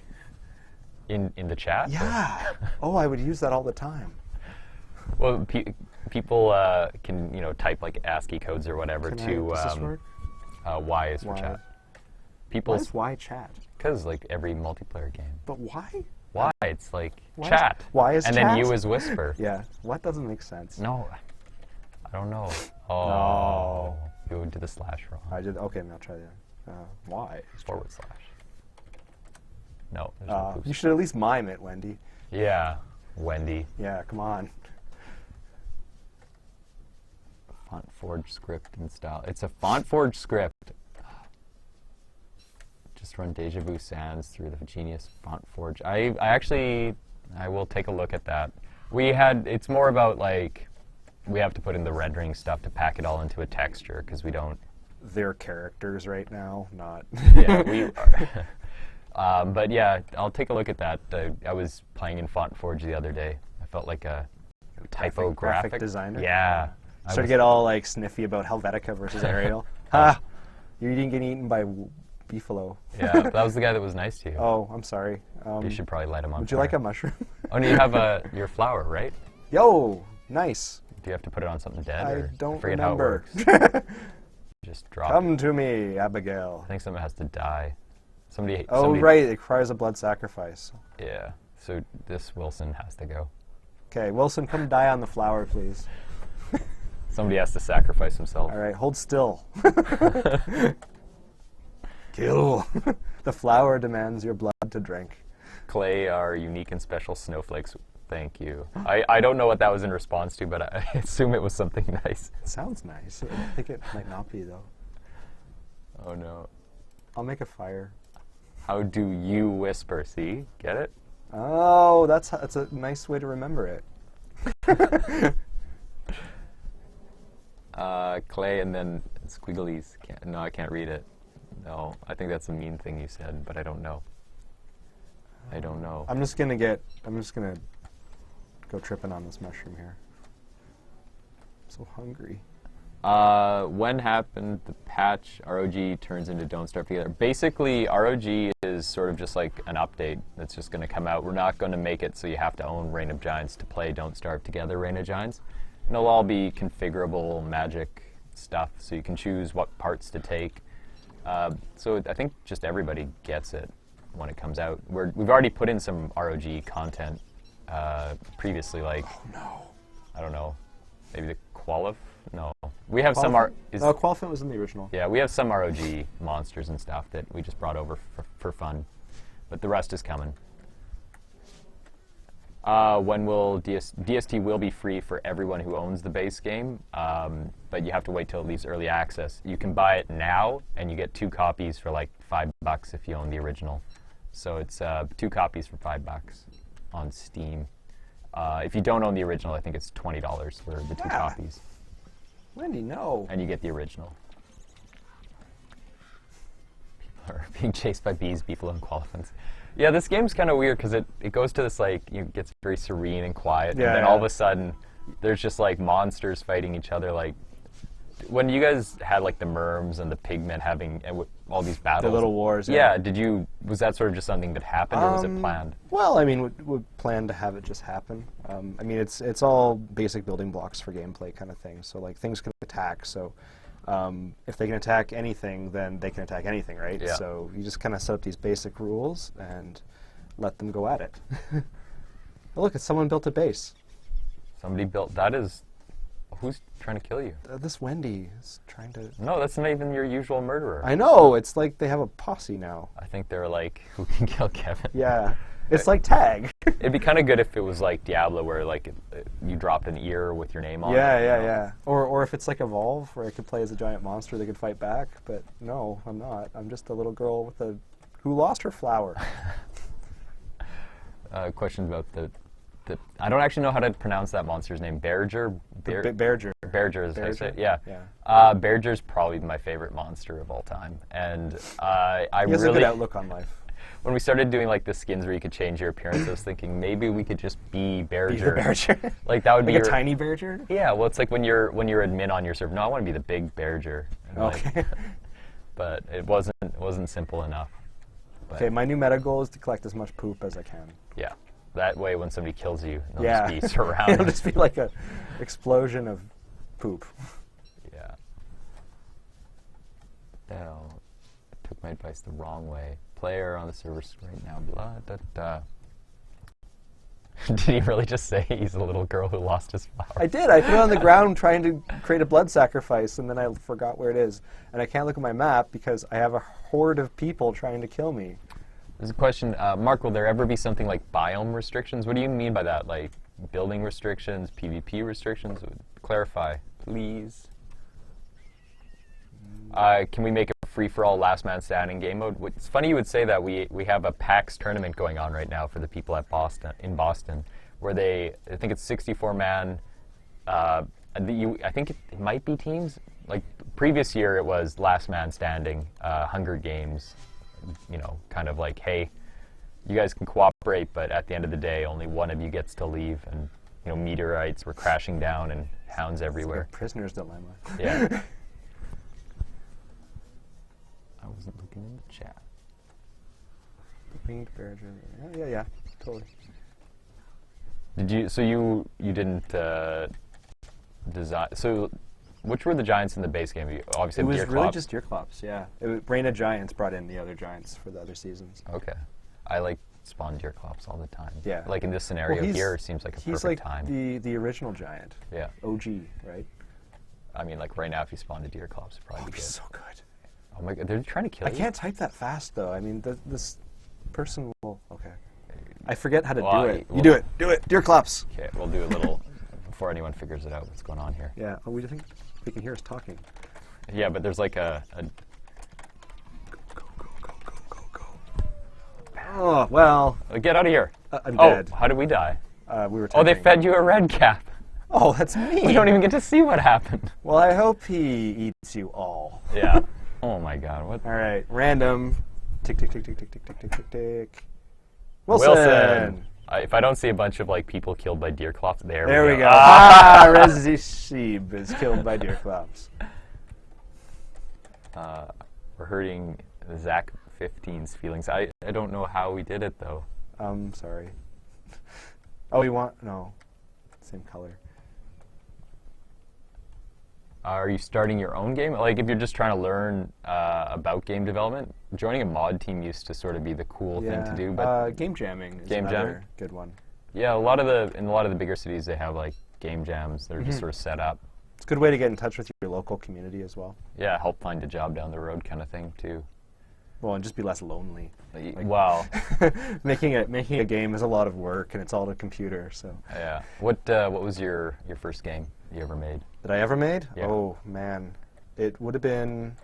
In the chat? Yeah. Oh, I would use that all the time. Well, people can type like ASCII codes or whatever Does this work? Y is for chat. Why is Y chat? Because like every multiplayer game. But why? Why? It's like chat. Why is and chat? And then U is whisper. Yeah. What doesn't make sense? No. I don't know. Oh. No. You did the slash wrong. I did. Okay, now try that. Y. // No. There's no you should at least mime it, Wendy. Yeah. Wendy. Yeah, come on. Font forge script and style. It's a font forge script. Just run Deja Vu Sans through the Genius Font Forge. I will take a look at that. It's more about like, we have to put in the rendering stuff to pack it all into a texture because we don't. They're characters right now, not. Yeah, we are. But yeah, I'll take a look at that. I was playing in Font Forge the other day. I felt like a typographic designer. Yeah. Started to get all like sniffy about Helvetica versus Arial. Ha! You didn't get eaten by Beefalo. Yeah, that was the guy that was nice to you. Oh, I'm sorry. You should probably light him on Would you like a mushroom? Oh, and you have your flower, right? Yo, nice. Do you have to put it on something dead? I don't forget remember. How it works. Just drop Come to me, Abigail. I think something has to die. Somebody. Right, it requires a blood sacrifice. Yeah, so this Wilson has to go. Okay, Wilson, come die on the flower, please. Somebody has to sacrifice himself. All right, hold still. Kill. The flower demands your blood to drink. Klei are unique and special snowflakes. Thank you. I don't know what that was in response to, but I assume it was something nice. It sounds nice. I think it might not be, though. Oh, no. I'll make a fire. How do you whisper? See? Get it? Oh, that's a nice way to remember it. Klei and then squigglies. No, I can't read it. No, I think that's a mean thing you said, but I don't know. I don't know. I'm just gonna go tripping on this mushroom here. I'm so hungry. When happened the patch ROG turns into Don't Starve Together? Basically, ROG is sort of just like an update that's just going to come out. We're not going to make it so you have to own Reign of Giants to play Don't Starve Together Reign of Giants. And it'll all be configurable magic stuff, so you can choose what parts to take. So I think just everybody gets it when it comes out. We've already put in some ROG content previously, like, oh no, I don't know, maybe the Qualif? No. We have some... Qualifant was in the original. Yeah, we have some ROG monsters and stuff that we just brought over for fun. But the rest is coming. When will DST will be free for everyone who owns the base game, but you have to wait till it leaves early access. You can buy it now, and you get 2 copies for like $5 if you own the original. So it's 2 copies for $5 on Steam. If you don't own the original, I think it's $20 for the 2 copies. Wendy, no. And you get the original. People are being chased by bees, beefalo, and qualifiants. Yeah, this game's kind of weird because it goes to this, like, it gets very serene and quiet, and then all of a sudden, there's just, like, monsters fighting each other. Like, when you guys had, like, the Merms and the Pigmen having all these battles. The little wars. Yeah, was that sort of just something that happened, or was it planned? Well, I mean, we planned to have it just happen. I mean, it's all basic building blocks for gameplay kind of thing. So, like, things can attack, so if they can attack anything, then they can attack anything, right? Yeah. So you just kind of set up these basic rules and let them go at it. Oh, look, someone built a base. Somebody built... That is... Who's trying to kill you? This Wendy is trying to... No, that's not even your usual murderer. I know. It's like they have a posse now. I think they're like, who can kill Kevin? Yeah. It's like tag. It'd be kind of good if it was like Diablo, where like you dropped an ear with your name on it. Yeah. Or if it's like Evolve, where I could play as a giant monster that could fight back. But no, I'm not. I'm just a little girl who lost her flower. Questions about the I don't actually know how to pronounce that monster's name. Berger? Berger. Berger is how you say it? Yeah. Berger's probably my favorite monster of all time. And I he has really... a good outlook on life. When we started doing like the skins where you could change your appearance, I was thinking maybe we could just be Berger. Be the Berger. Like that would like be a tiny Berger? Yeah, well it's like when you're admin on your server. No, I want to be the big Berger. Okay. Like, but it wasn't simple enough. But okay, my new meta goal is to collect as much poop as I can. Yeah. That way when somebody kills you, they'll just be surrounded. It'll just be like a explosion of poop. Yeah. Now, I took my advice the wrong way. Player on the server right now, blah, da, da. Did he really just say he's a little girl who lost his flower? I did. I put it on the ground trying to create a blood sacrifice, and then I forgot where it is. And I can't look at my map because I have a horde of people trying to kill me. There's a question, Mark, will there ever be something like biome restrictions? What do you mean by that? Like building restrictions, PvP restrictions? Clarify, please. Can we make a free-for-all last man standing game mode? It's funny you would say that. We have a PAX tournament going on right now for the people at in Boston, where I think it's 64-man. I think it might be teams. Like previous year, it was last man standing, Hunger Games. You know, kind of like, hey, you guys can cooperate, but at the end of the day, only one of you gets to leave, and you know, meteorites were crashing down and hounds everywhere. It's like a prisoner's dilemma. Yeah. I wasn't looking in the chat. Winged Berger. Yeah, totally. Did you? So you didn't design. So which were the giants in the base game? You obviously it was Deerclops. really just Deerclops, yeah. Brain of Giants brought in the other giants for the other seasons. Okay. I like spawn Deerclops all the time. Yeah. Like in this scenario here, it seems like a perfect time. He's like the original giant. Yeah. OG, right? I mean, like right now, if you spawned a Deerclops, it'd probably be good. So good. Oh my god, they're trying to kill you. I can't type that fast, though. I mean, this person will... Okay. I forget how to do it. You do it. Do it. Deerclops. Okay, we'll do a little... before anyone figures it out what's going on here. Yeah. Oh, we think they can hear us talking. Yeah, but there's like a... Go. Oh, well... Get out of here. I'm dead. How did we die? We were typing. Oh, they fed you a red cap. Oh, that's me. We don't even get to see what happened. Well, I hope he eats you all. Yeah. Oh my god, what? All right, random. Tick, tick, tick, tick, tick, tick, tick, tick, tick, tick. Wilson. If I don't see a bunch of like people killed by Deerclops, there we go. Rezi Sheeb is killed by Deerclops. We're hurting Zach 15's feelings. I don't know how we did it though. Sorry. Oh, we want no, same color. Are you starting your own game? Like, if you're just trying to learn about game development, joining a mod team used to sort of be the cool thing to do. But game jamming is another good one. Yeah, in a lot of the bigger cities, they have like game jams that are just sort of set up. It's a good way to get in touch with your local community as well. Yeah, help find a job down the road, kind of thing too. Well, and just be less lonely. Like, wow. making a game is a lot of work, and it's all on a computer. So. Yeah. What was your first game you ever made? That I ever made? Yeah. Oh man, it would have been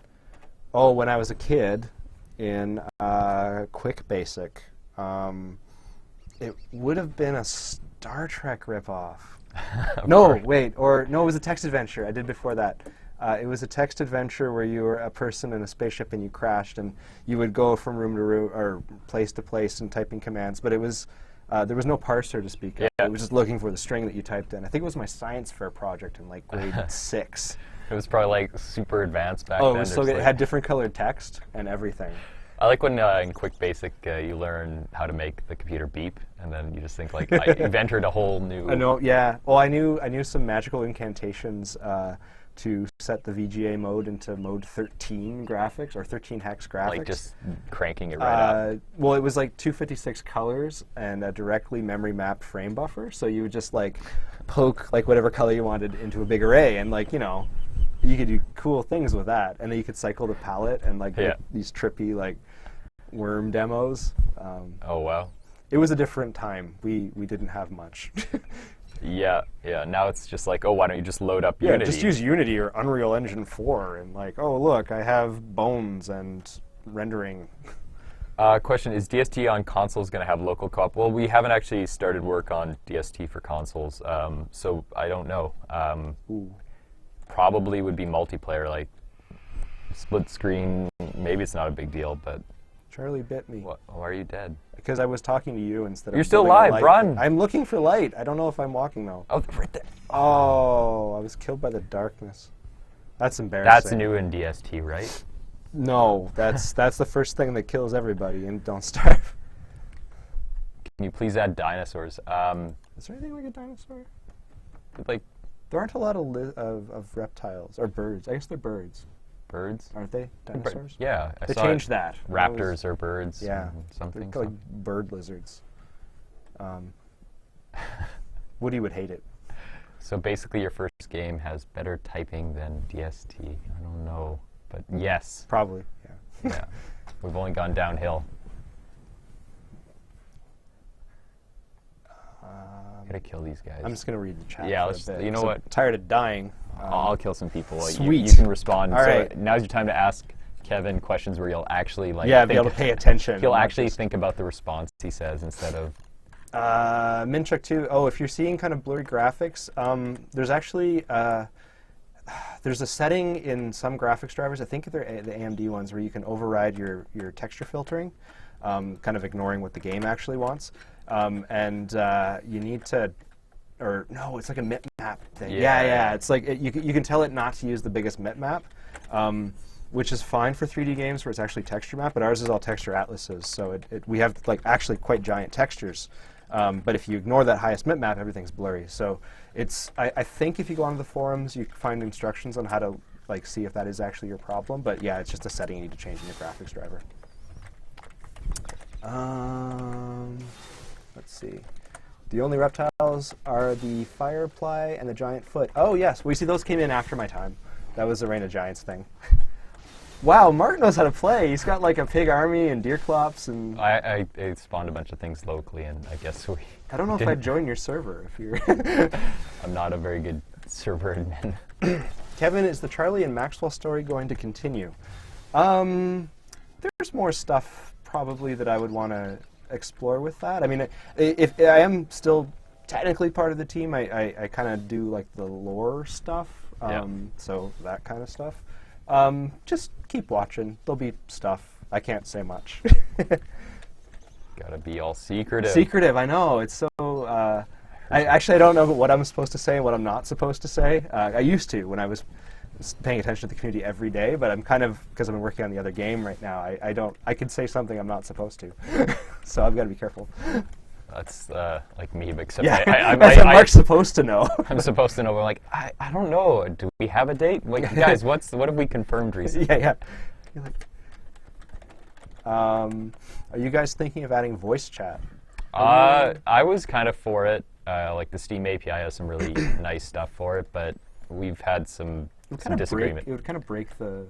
when I was a kid in Quick Basic. It would have been a Star Trek ripoff. It was a text adventure I did before that. It was a text adventure where you were a person in a spaceship and you crashed, and you would go from room to room or place to place and typing commands. But it was there was no parser to speak of. It was just looking for the string that you typed in. I think it was my science fair project in like grade 6. It was probably like super advanced back then. Oh, it was so good. It had different colored text and everything. I like when in Quick Basic you learn how to make the computer beep, and then you just think like you've entered a whole new. I know. Yeah. Well, I knew some magical incantations to set the VGA mode into mode 13 graphics or 13 hex graphics. Like just cranking it right up. Well, it was like 256 colors and a directly memory mapped frame buffer. So you would just like poke like whatever color you wanted into a big array, and like you could do cool things with that. And then you could cycle the palette and like these trippy like worm demos. Oh wow. it was a different time. We didn't have much. Yeah. Now it's just like, oh, why don't you just load up Yeah, Unity? just use Unity or Unreal Engine 4 and like, oh look, I have bones and rendering. Question, is DST on consoles going to have local co-op? Well, we haven't actually started work on DST for consoles, so I don't know. Ooh. Probably would be multiplayer, like split screen. Maybe it's not a big deal, but... Charlie bit me. What? Why are you dead? Because I was talking to you instead of... You're still building a alive, light. run! I'm looking for light. I don't know if I'm walking, though. Oh, right there. Oh, I was killed by the darkness. That's embarrassing. That's new in DST, right? No, that's the first thing that kills everybody in Don't Starve. Can you please add dinosaurs? Is there anything like a dinosaur? Like There aren't a lot of reptiles, or birds. I guess they're birds. birds? Aren't they? Dinosaurs? Yeah, I They saw changed it. that. Raptors or birds. Yeah. Something. They're like bird lizards. Woody would hate it. So basically your first game has better typing than DST. I don't know, but yes. Probably, yeah. Yeah. We've only gone downhill. Gotta kill these guys. I'm just going to read the chat Yeah, for let's- a bit. you know 'cause what? I'm tired of dying. I'll kill some people. Sweet. You can respond. All so right. now's your time to ask Kevin questions where you'll actually like. Yeah, be able to pay attention. He'll not actually just- think about the response he says instead of. Minchuck 2. Oh, if you're seeing kind of blurry graphics, there's actually there's a setting in some graphics drivers. I think they're the AMD ones where you can override your texture filtering, kind of ignoring what the game actually wants, and you need to. Or no, it's like a map thing. Yeah. It's like you can tell it not to use the biggest map, which is fine for 3D games where it's actually texture map. But ours is all texture atlases, so we have like actually quite giant textures. But if you ignore that highest map, everything's blurry. So it's I think if you go onto the forums, you find instructions on how to like see if that is actually your problem. But yeah, it's just a setting you need to change in your graphics driver. Let's see. The only reptiles are the firefly and the giant foot. Oh, yes. Well, you see, those came in after my time. That was the Reign of Giants thing. Wow, Mark knows how to play. He's got, like, a pig army and deer clops and... I spawned a bunch of things locally, and I guess we... I don't know if I'd join your server if you're... I'm not a very good server admin. Kevin, is the Charlie and Maxwell story going to continue? There's more stuff, probably, that I would want to explore with that. I mean, if I am still technically part of the team, I kind of do like the lore stuff, so that kind of stuff. Just keep watching. There'll be stuff. I can't say much. Gotta be all secretive. Secretive, I know. It's so... I don't know what I'm supposed to say and what I'm not supposed to say. I used to when I was paying attention to the community every day, but I'm kind of, because I've been working on the other game right now, I can say something I'm not supposed to. So I've got to be careful. That's like me, except Yeah, that's what Mark's supposed to know. I'm supposed to know. We're like, I don't know. Do we have a date? Like, guys, what have we confirmed recently? Yeah. You're like, are you guys thinking of adding voice chat? I was kind of for it. Like the Steam API has some really nice stuff for it, but we've had some disagreement. It would kind of break the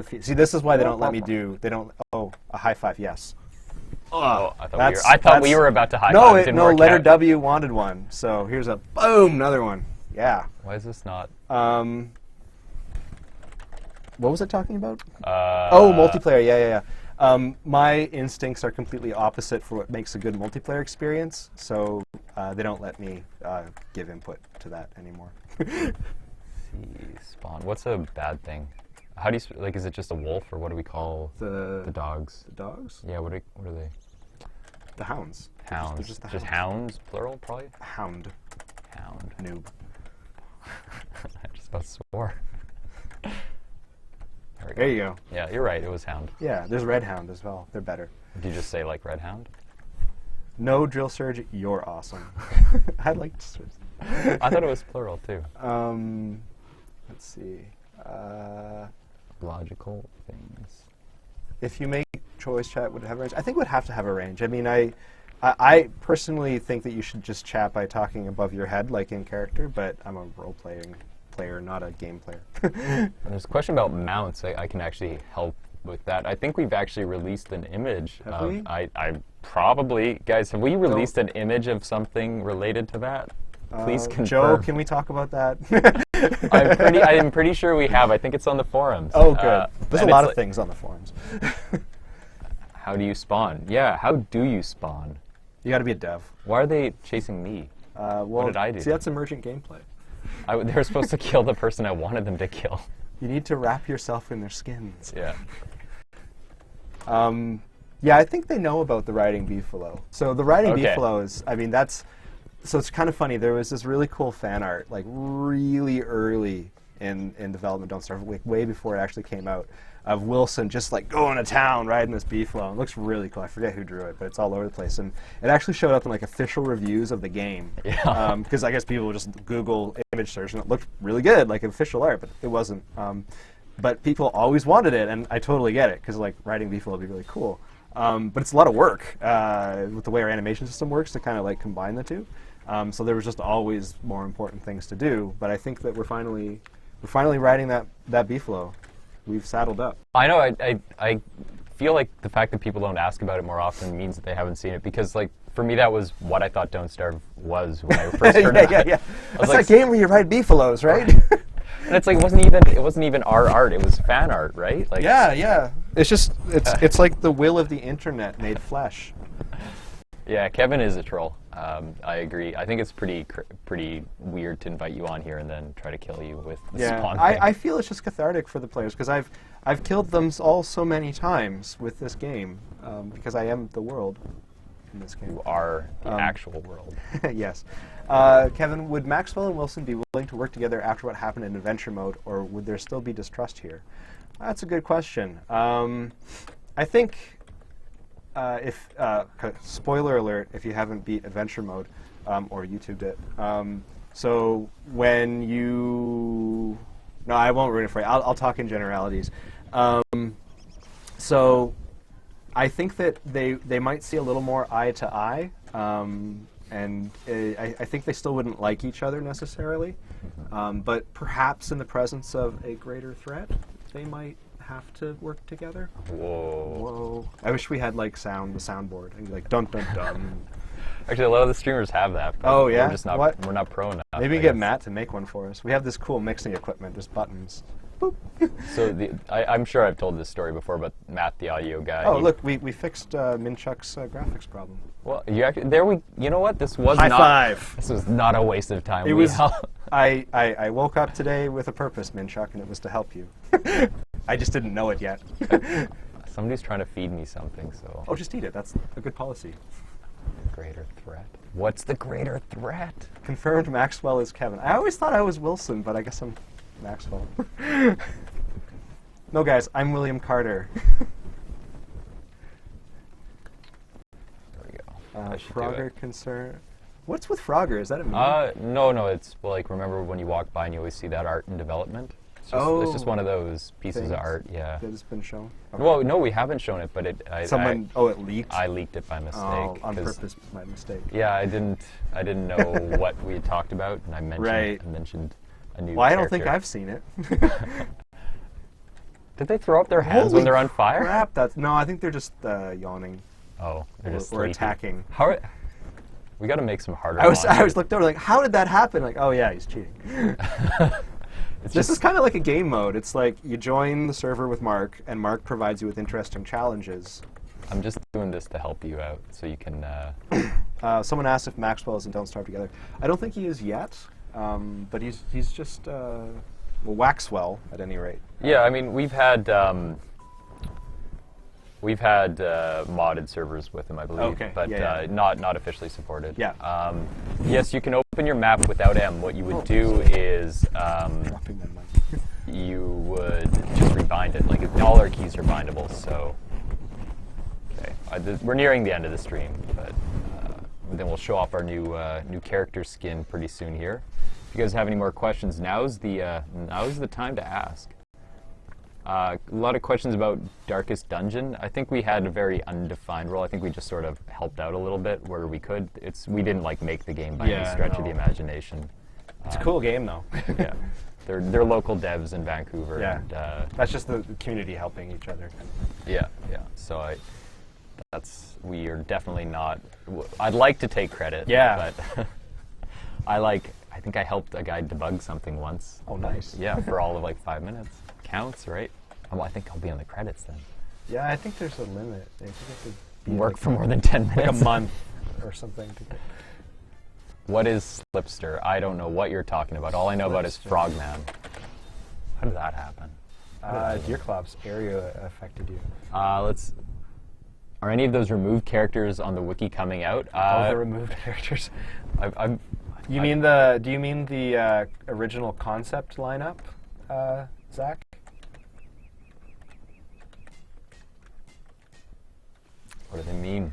feed. See, this is why they don't let me do. They don't. Oh, a high five, yes. Oh, I thought we were about to high five. No, letter W wanted one. So here's a boom, another one. Yeah. Why is this not? What was it talking about? Multiplayer. Yeah. My instincts are completely opposite for what makes a good multiplayer experience, so they don't let me give input to that anymore. Spawn. What's a bad thing? How do you like? Is it just a wolf, or what do we call the dogs? The dogs? Yeah. What are they? The hounds. Hounds. They're just the hounds. Hounds, plural, probably. Hound. Noob. I just about swore. There you go. Yeah, you're right. It was hound. Yeah, there's red hound as well. They're better. Did you just say like red hound? No, drill surge. You're awesome. I like. I thought it was plural too. Let's see. Logical things. If you make choice chat, would it have a range? I think it would have to have a range. I mean, I personally think that you should just chat by talking above your head, like in character. But I'm a role-playing player, not a game player. And there's a question about mounts. I can actually help with that. I think we've actually released an image. Have we? I probably, guys, have we released an image of something related to that? Please confirm. Joe, can we talk about that? I'm pretty sure we have. I think it's on the forums. Oh, good. There's a lot of like, things on the forums. How do you spawn? Yeah, how do you spawn? You got to be a dev. Why are they chasing me? Well, what did I do? See, that's emergent gameplay. They were supposed to kill the person I wanted them to kill. You need to wrap yourself in their skins. Yeah. Yeah, I think they know about the riding beefalo. So the riding beefalo is, I mean, so it's kind of funny. There was this really cool fan art, like really early in development, Don't Starve, like way before it actually came out, of Wilson just like going to town riding this beefalo. It looks really cool. I forget who drew it, but it's all over the place. And it actually showed up in like official reviews of the game. Yeah. Because I guess people would just Google image search and it looked really good, like official art, but it wasn't. But people always wanted it, and I totally get it, because like riding beefalo would be really cool. But it's a lot of work with the way our animation system works to kind of like combine the two. So there was just always more important things to do. But I think that we're finally riding that beefalo. We've saddled up. I know. I feel like the fact that people don't ask about it more often means that they haven't seen it, because like for me that was what I thought Don't Starve was when I first heard of it. Yeah. That's like, that game where you ride beefalos, right? And it's like it wasn't even our art. It was fan art, right? Like yeah. It's just it's like the will of the internet made flesh. Yeah, Kevin is a troll. I agree. I think it's pretty weird to invite you on here and then try to kill you with the spawn thing. I feel it's just cathartic for the players, because I've killed them all so many times with this game, because I am the world in this game. You are the actual world. Yes. Kevin, would Maxwell and Wilson be willing to work together after what happened in adventure mode, or would there still be distrust here? That's a good question. I think spoiler alert if you haven't beat adventure mode or YouTubed it. So when you... No, I won't ruin it for you. I'll talk in generalities. So I think that they might see a little more eye to eye. And I think they still wouldn't like each other necessarily, but perhaps in the presence of a greater threat, they might have to work together. Whoa. I wish we had like the soundboard, and like dun dun dun. Actually, a lot of the streamers have that. Oh yeah, we're just not. We're not pro enough. Maybe get Matt to make one for us. We have this cool mixing equipment, just buttons. Boop. So I'm sure I've told this story before, but Matt, the audio guy. Oh look, we fixed Minchuk's graphics problem. Well, you know what? This was High five. This was not a waste of time. It was. I woke up today with a purpose, Minchuk, and it was to help you. I just didn't know it yet. Somebody's trying to feed me something, so. Oh, just eat it. That's a good policy. Greater threat. What's the greater threat? Confirmed Maxwell is Kevin. I always thought I was Wilson, but I guess I'm Maxwell. No, guys, I'm William Carter. There we go. Frogger concern. What's with Frogger? Is that a meme? No. It's like, remember when you walk by and you always see that art in development? It's just one of those pieces of art, yeah. That has been shown? Okay. Well, no, we haven't shown it, but it leaked? I leaked it by mistake. Oh, on purpose, my mistake. Yeah, I didn't know what we had talked about, and I mentioned a new Well, I don't character. think I've seen it. Did they throw up their hands when they're on fire? Crap, no, I think they're just yawning. Oh, they're just or attacking. We got to make some harder I was looked over like, how did that happen? Like, oh yeah, he's cheating. This is kind of like a game mode. It's like you join the server with Mark, and Mark provides you with interesting challenges. I'm just doing this to help you out, so you can... Someone asked if Maxwell is and Don't Starve together. I don't think he is yet, but he's just... Waxwell, at any rate. Yeah, I mean, we've had modded servers with him, I believe, but not officially supported. Yeah. Yes, you can open your map without M. What you would do is you would just rebind it. Like all our keys are bindable, so we're nearing the end of the stream, but then we'll show off our new character skin pretty soon here. If you guys have any more questions, now's the time to ask. A lot of questions about Darkest Dungeon. I think we had a very undefined role. I think we just sort of helped out a little bit where we could. We didn't like make the game by any stretch of the imagination. It's a cool game though. Yeah. They're local devs in Vancouver. Yeah. And, That's just the community helping each other. yeah. So we are definitely not. I'd like to take credit. Yeah. But I think I helped a guy debug something once. Oh, nice. Yeah, for all of like 5 minutes. Counts, right? Oh, I think I'll be on the credits then. Yeah, I think there's a limit. I think it could be Work like, for more than 10 minutes. like a month or something. What is Slipster? I don't know what you're talking about. All I know about is Frogman. How did that happen? Deerclops area affected you. Are any of those removed characters on the wiki coming out? All the removed characters. Do Do you mean the original concept lineup, Zach? What do they mean?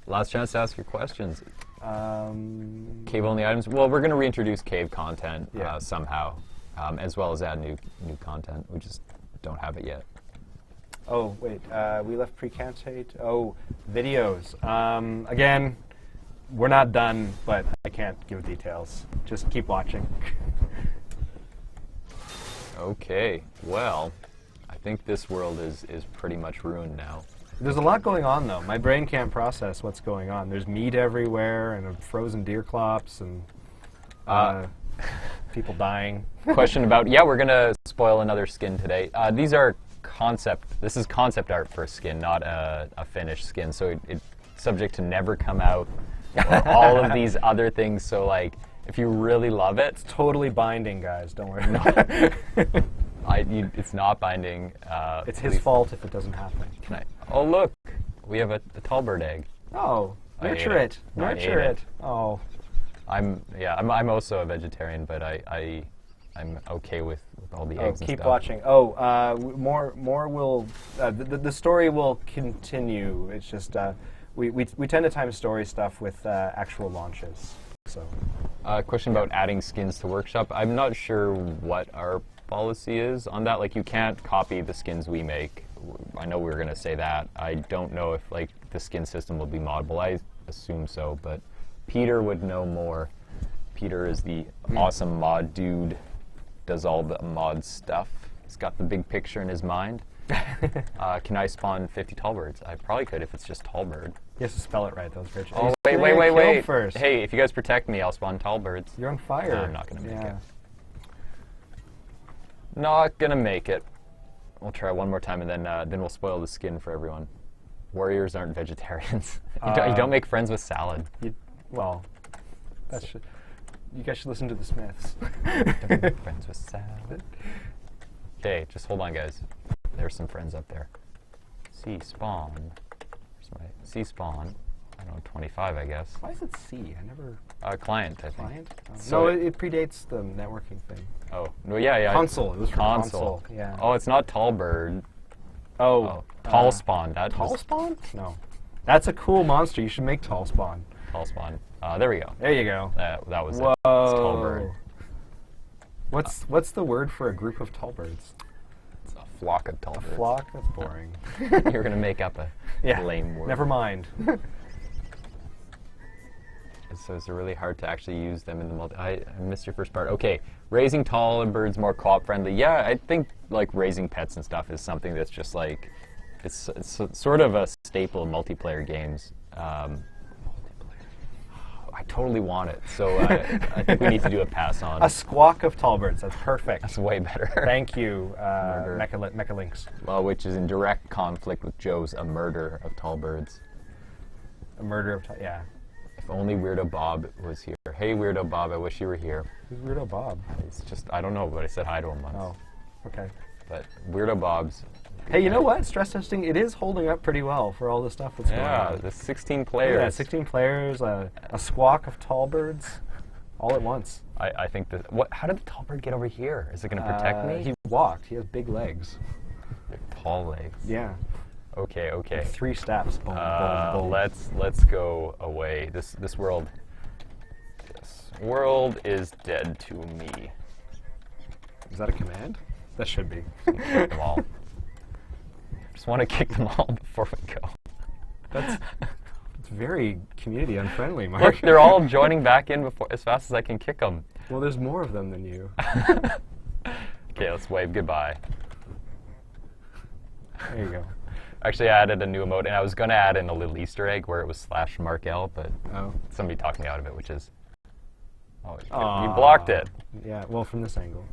Last chance to ask your questions. Cave Cave-only items. Well, we're going to reintroduce cave content Yeah. Somehow, as well as add new content. We just don't have it yet. Oh, wait. We left pre-cantate. Oh, videos. Again, we're not done, but I can't give details. Just keep watching. Okay. Well, I think this world is pretty much ruined now. There's a lot going on, though. My brain can't process what's going on. There's meat everywhere, and frozen deerclops, and people dying. Question about, we're going to spoil another skin today. These are this is concept art for a skin, not a finished skin, so it's subject to never come out, or all of these other things, so like, if you really love it... It's totally binding, guys, don't worry. It's not binding. It's his fault if it doesn't happen. Oh look, we have a Talbert egg. Oh, I nurture ate it. No, I Nurture ate it. Oh. I'm also a vegetarian, but I'm okay with all the eggs and keep stuff. watching. Oh, more will. The story will continue. It's just we tend to time story stuff with actual launches. So. Question about adding skins to workshop. I'm not sure what our policy is on that. Like, you can't copy the skins we make. I know we were going to say that. I don't know if like the skin system will be moddable. I assume so, but Peter would know more. Peter is the awesome mod dude, does all the mod stuff. He's got the big picture in his mind. Can I spawn 50 tallbirds? I probably could if it's just tallbird. You have to spell it right. That was very. Oh, wait. First. Hey, if you guys protect me, I'll spawn tallbirds. You're on fire. No, I'm not going to make it. Not going to make it. We'll try one more time, and then we'll spoil the skin for everyone. Warriors aren't vegetarians. You don't make friends with salad. You guys should listen to the Smiths. Don't make friends with salad. Okay, just hold on, guys. There's some friends up there. C spawn. Where's my C spawn? I don't know, 25, I guess. Why is it C? I never. Client, I think. Client? Oh. So No, it predates the networking thing. Oh, no, yeah. Console. It was for console. Yeah. Oh, it's not Tallbird. Oh. Tall spawn. Tall spawn? No. That's a cool monster. You should make tall spawn. Tall spawn. There we go. There you go. That was Whoa. it. It's Tallbird. What's the word for a group of tallbirds? It's a flock of Tallbirds. A flock? That's boring. You're going to make up a lame word. Never mind. So it's really hard to actually use them in the multi. I missed your first part. Okay, raising tall birds more co-op friendly. Yeah, I think like raising pets and stuff is something that's just like, it's sort of a staple of multiplayer games. I totally want it, so I think we need to do a pass on. A squawk of tallbirds. That's perfect. That's way better. Thank you, Mechalinks. Well, which is in direct conflict with Joe's A Murder of Tall Birds. A murder of yeah. If only Weirdo Bob was here. Hey, Weirdo Bob, I wish you were here. Who's Weirdo Bob? It's just, I don't know, but I said hi to him once. Oh, okay. But Weirdo Bob's... Hey, you know what? Stress testing, it is holding up pretty well for all the stuff that's going on. Yeah, the 16 players. Yeah, 16 players, a squawk of tall birds, all at once. I think that... How did the tall bird get over here? Is it going to protect me? He walked. He has big legs. Tall legs. Yeah. Okay. 3 steps. Boom, boom, boom. Let's go away. This world is dead to me. Is that a command? That should be. Kick them all. Just want to kick them all before we go. It's very community unfriendly, Mark. Look, they're all joining back in as fast as I can kick them. Well, there's more of them than you. Okay, let's wave goodbye. There you go. Actually, I added a new emote, and I was going to add in a little Easter egg where it was /Markel, but somebody talked me out of it, which is... Oh, you blocked it. Yeah, well, from this angle.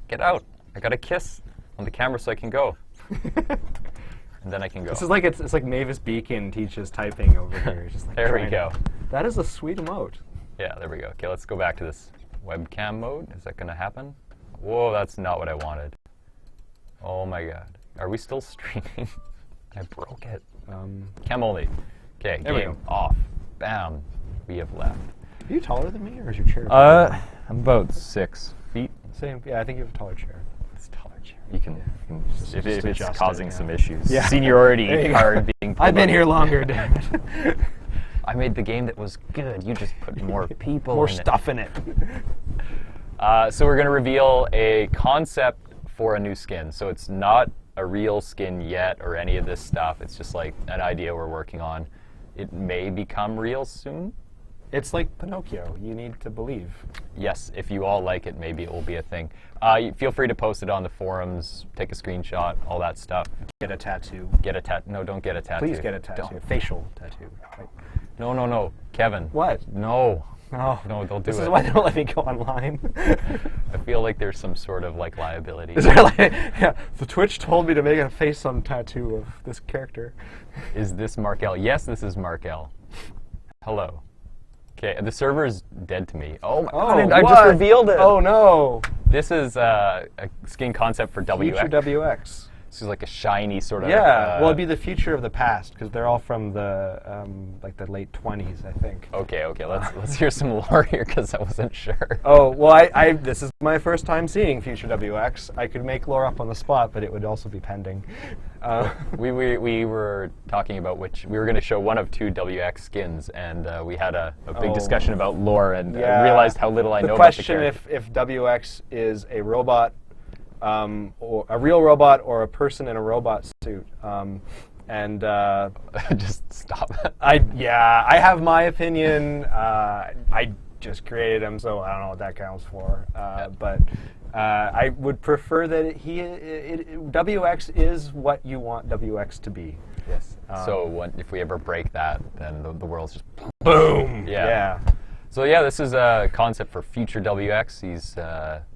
Get out. I got a kiss on the camera so I can go. And then I can go. This is like it's like Mavis Beacon teaches typing over here. Just like there we go. That is a sweet emote. Yeah, there we go. Okay, let's go back to this webcam mode. Is that going to happen? Whoa, that's not what I wanted. Oh my god. Are we still streaming? I broke it. Cam only. Okay, game off. Bam. We have left. Are you taller than me, or is your chair? I'm about 6 feet. Same. Yeah, I think you have a taller chair. It's a taller chair. You can if it's causing some issues. Yeah. Seniority card being pulled I've been up. here longer, damn it. I made the game that was good. You just put more people more in stuff in it. So we're going to reveal a concept for a new skin. So it's not a real skin yet or any of this stuff. It's just like an idea we're working on. It may become real soon. It's like Pinocchio. You need to believe. Yes, if you all like it, maybe it will be a thing. Feel free to post it on the forums, take a screenshot, all that stuff. Get a tattoo. Get a tattoo. No, don't get a tattoo. Please get a tattoo. Don't. Facial tattoo. Right. No. Kevin. What? No. Oh. No, don't do it. This is why they don't let me go online. I feel like there's some sort of like liability. Is there like, yeah, the Twitch told me to make a face-on tattoo of this character. Is this Markel? Yes, this is Markel. Hello. Okay, the server is dead to me. Oh my god, I just revealed it. Oh no. This is a skin concept for WX. Future WX. This is like a shiny sort of... Yeah, well, it'd be the future of the past, because they're all from the like the late 20s, I think. Okay, let's hear some lore here, because I wasn't sure. Oh, well, this is my first time seeing Future WX. I could make lore up on the spot, but it would also be pending. We were talking about which... We were going to show one of 2 WX skins, and we had a big discussion about lore, and realized how little I know about the character. The question if WX is a robot, or a real robot, or a person in a robot suit, and just stop. I have my opinion. I just created him, so I don't know what that counts for. But I would prefer that WX is what you want WX to be. Yes. So if we ever break that, then the world's just boom. Yeah. So yeah, this is a concept for future WX.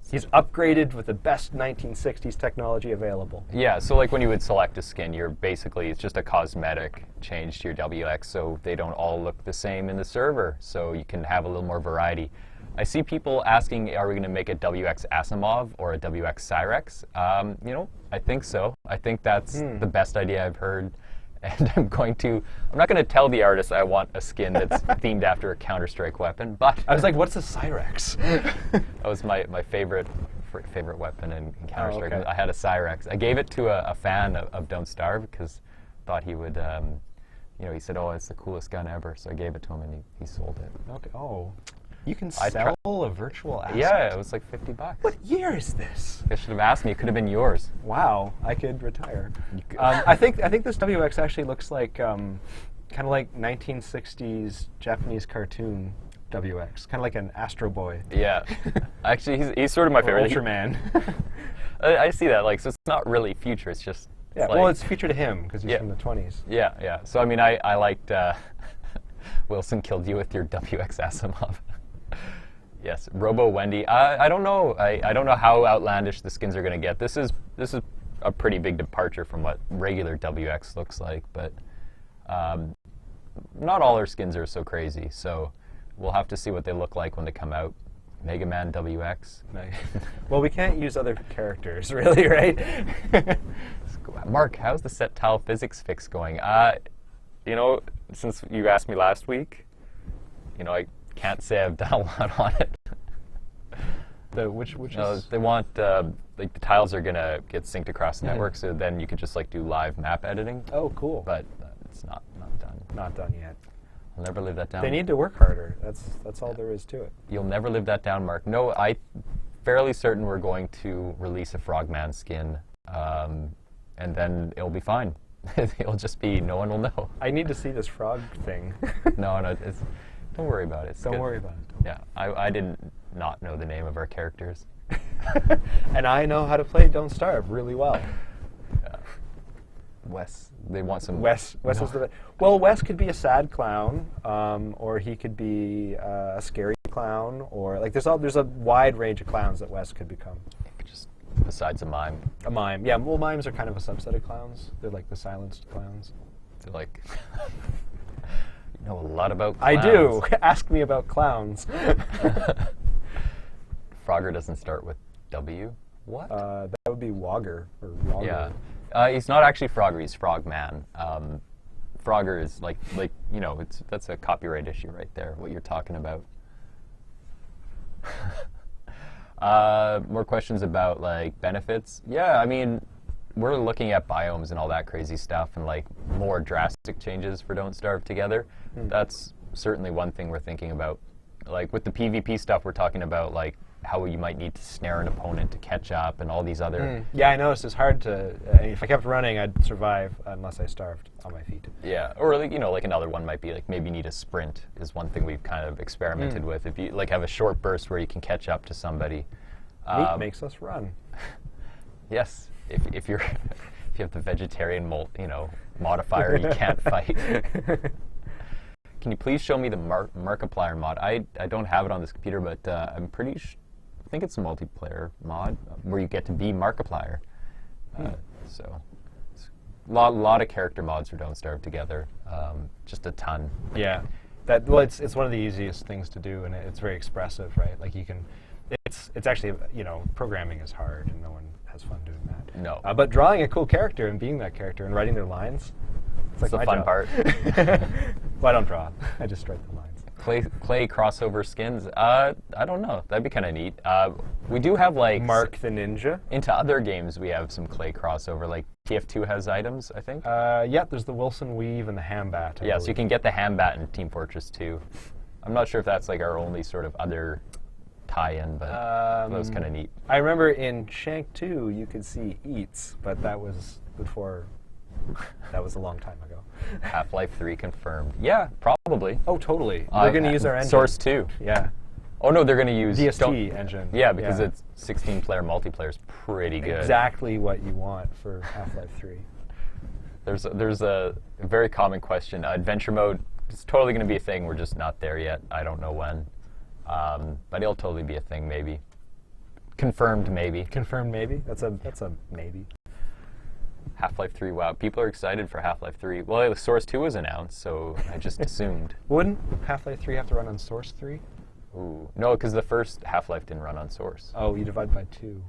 He's upgraded with the best 1960s technology available. Yeah, so like when you would select a skin, it's just a cosmetic change to your WX, so they don't all look the same in the server, so you can have a little more variety. I see people asking, are we going to make a WX Asimov or a WX Cyrex? I think so. I think that's the best idea I've heard. And I'm not going to tell the artist I want a skin that's themed after a Counter-Strike weapon, but... I was like, what's a Cyrex? That was my favorite weapon in Counter-Strike. Oh, okay. I had a Cyrex. I gave it to a fan of Don't Starve, because I thought he would, he said, oh, it's the coolest gun ever, so I gave it to him, and he sold it. Okay. Oh. You can sell a virtual asset? Yeah, it was like $50. What year is this? You should have asked me. It could have been yours. Wow, I could retire. I think this WX actually looks like kind of like 1960s Japanese cartoon WX, kind of like an Astro Boy. Yeah, actually, he's sort of my favorite. Ultraman. I see that. Like, so it's not really future. It's just it's future to him because he's from the 20s. Yeah. So I mean, I liked Wilson killed you with your WX Asimov. Yes, Robo Wendy. I don't know. I don't know how outlandish the skins are going to get. This is a pretty big departure from what regular WX looks like, but not all our skins are so crazy. So we'll have to see what they look like when they come out. Mega Man WX. Well, we can't use other characters, really, right? Mark, how's the set tile physics fix going? Since you asked me last week, I can't say I've done a lot on it. Which they want the tiles are gonna get synced across the network, so then you could just do live map editing. Oh, cool! But it's not done. Not done yet. I'll never live that down. They need to work harder. That's all there is to it. You'll never live that down, Mark. No, I'm fairly certain we're going to release a Frogman skin, and then it'll be fine. It'll just be no one will know. I need to see this frog thing. No, don't worry about it. Don't worry about it. Yeah, I didn't not know the name of our characters. And I know how to play Don't Starve really well. Wes, they want some... Wes is the... Well, Wes could be a sad clown, or he could be a scary clown, or like there's a wide range of clowns that Wes could become. Just besides a mime. A mime, yeah. Well, mimes are kind of a subset of clowns. They're like the silenced clowns. They're like... You know a lot about clowns. I do. Ask me about clowns. Frogger doesn't start with W. What? That would be Wogger or Wogger. Yeah. He's not actually Frogger, he's Frogman. Frogger is like you know, that's a copyright issue right there, what you're talking about. More questions about like benefits. Yeah, I mean, we're looking at biomes and all that crazy stuff and like more drastic changes for Don't Starve Together. That's certainly one thing we're thinking about. Like with the PvP stuff, we're talking about like how you might need to snare an opponent to catch up and all these other... Yeah, I noticed it's hard to... if I kept running, I'd survive unless I starved on my feet. Yeah, or like, you know, like another one might be like maybe need a sprint is one thing we've kind of experimented with. If you like have a short burst where you can catch up to somebody. Meat makes us run. Yes, if you have the vegetarian modifier, you can't fight. Can you please show me the Markiplier mod? I don't have it on this computer, but I'm pretty I think it's a multiplayer mod where you get to be Markiplier. So it's a lot of character mods for Don't Starve Together. Just a ton. Yeah. Well, it's one of the easiest things to do, and it's very expressive, right? Like you can... It's actually, you know, programming is hard, and no one has fun doing that. No. But drawing a cool character and being that character and writing their lines, it's like the my fun job. part. Well, I don't draw. I just write the lines. Klei crossover skins. I don't know. That'd be kind of neat. We do have like Mark the Ninja. Into other games, we have some Klei crossover. Like TF2 has items, I think. Yeah, there's the Wilson Weave and the Hambat. Yeah, so you can get the Hambat in Team Fortress 2. I'm not sure if that's like our only sort of other tie-in, but that was kind of neat. I remember in Shank 2 you could see Eats, but that was before. That was a long time ago. Half-Life 3 confirmed. Yeah, probably. Oh, totally. They're going to use our engine. Source 2. Yeah. Oh, no, they're going to use... DST engine. Yeah, because it's 16-player multiplayer is pretty good. Exactly what you want for Half-Life 3. There's a very common question. Adventure mode is totally going to be a thing. We're just not there yet. I don't know when. But it'll totally be a thing, maybe. Confirmed, maybe. Confirmed, maybe? That's a maybe. Half-Life 3, wow. People are excited for Half-Life 3. Well, the Source 2 was announced, so I just assumed. Wouldn't Half-Life 3 have to run on Source 3? Ooh. No, because the first Half-Life didn't run on Source. Oh, you divide by 2.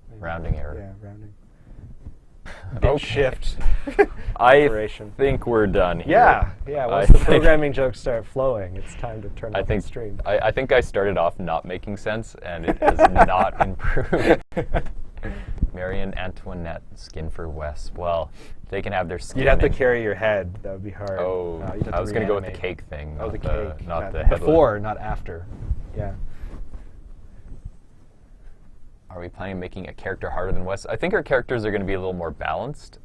Maybe. Rounding error. Yeah, rounding. Okay. Shift. I think we're done here. Yeah. Once the programming jokes start flowing, it's time to turn off the stream. I think I started off not making sense, and it has not improved. Marion Antoinette, skin for Wes. Well, they can have their skin. You'd have to carry your head. That would be hard. Oh, I was going to go with the cake thing. Oh, the cake. Not the headlet. Before, not after. Yeah. Are we planning on making a character harder than Wes? I think our characters are going to be a little more balanced.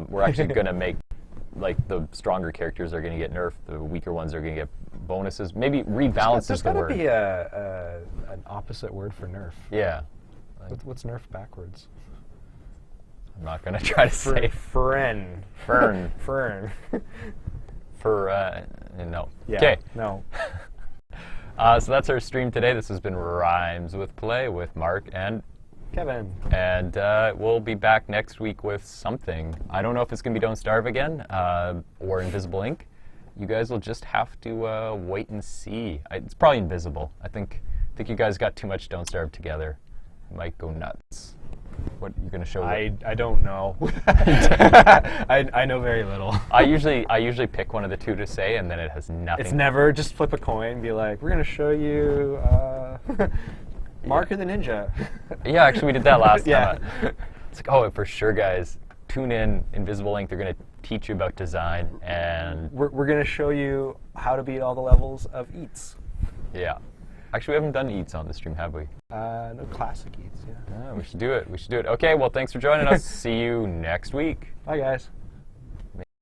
We're actually going to make, like, the stronger characters are going to get nerfed. The weaker ones are going to get bonuses. Maybe rebalance is the word. There's got to be an opposite word for nerf. Yeah. What's nerf backwards? I'm not going to try to say. Fern. Fern. Fern. No. Yeah. Okay. No. So that's our stream today. This has been Rhymes with Klei with Mark and Kevin. And we'll be back next week with something. I don't know if it's going to be Don't Starve again or Invisible Ink. You guys will just have to wait and see. It's probably Invisible. I think you guys got too much Don't Starve Together. It might go nuts. What you're going to show? I don't know. I know very little. I usually pick one of the two to say, and then it has nothing. It's never just flip a coin, be like, we're going to show you Mark or the Ninja. Yeah, actually we did that last yeah. time. It's like, oh, for sure, guys, tune in, Invisible Ink. They're going to teach you about design, and we're going to show you how to beat all the levels of Eats. Yeah. Actually, we haven't done Eats on the stream, have we? No, classic Eats, yeah. We should do it. Okay, well, thanks for joining us. See you next week. Bye, guys.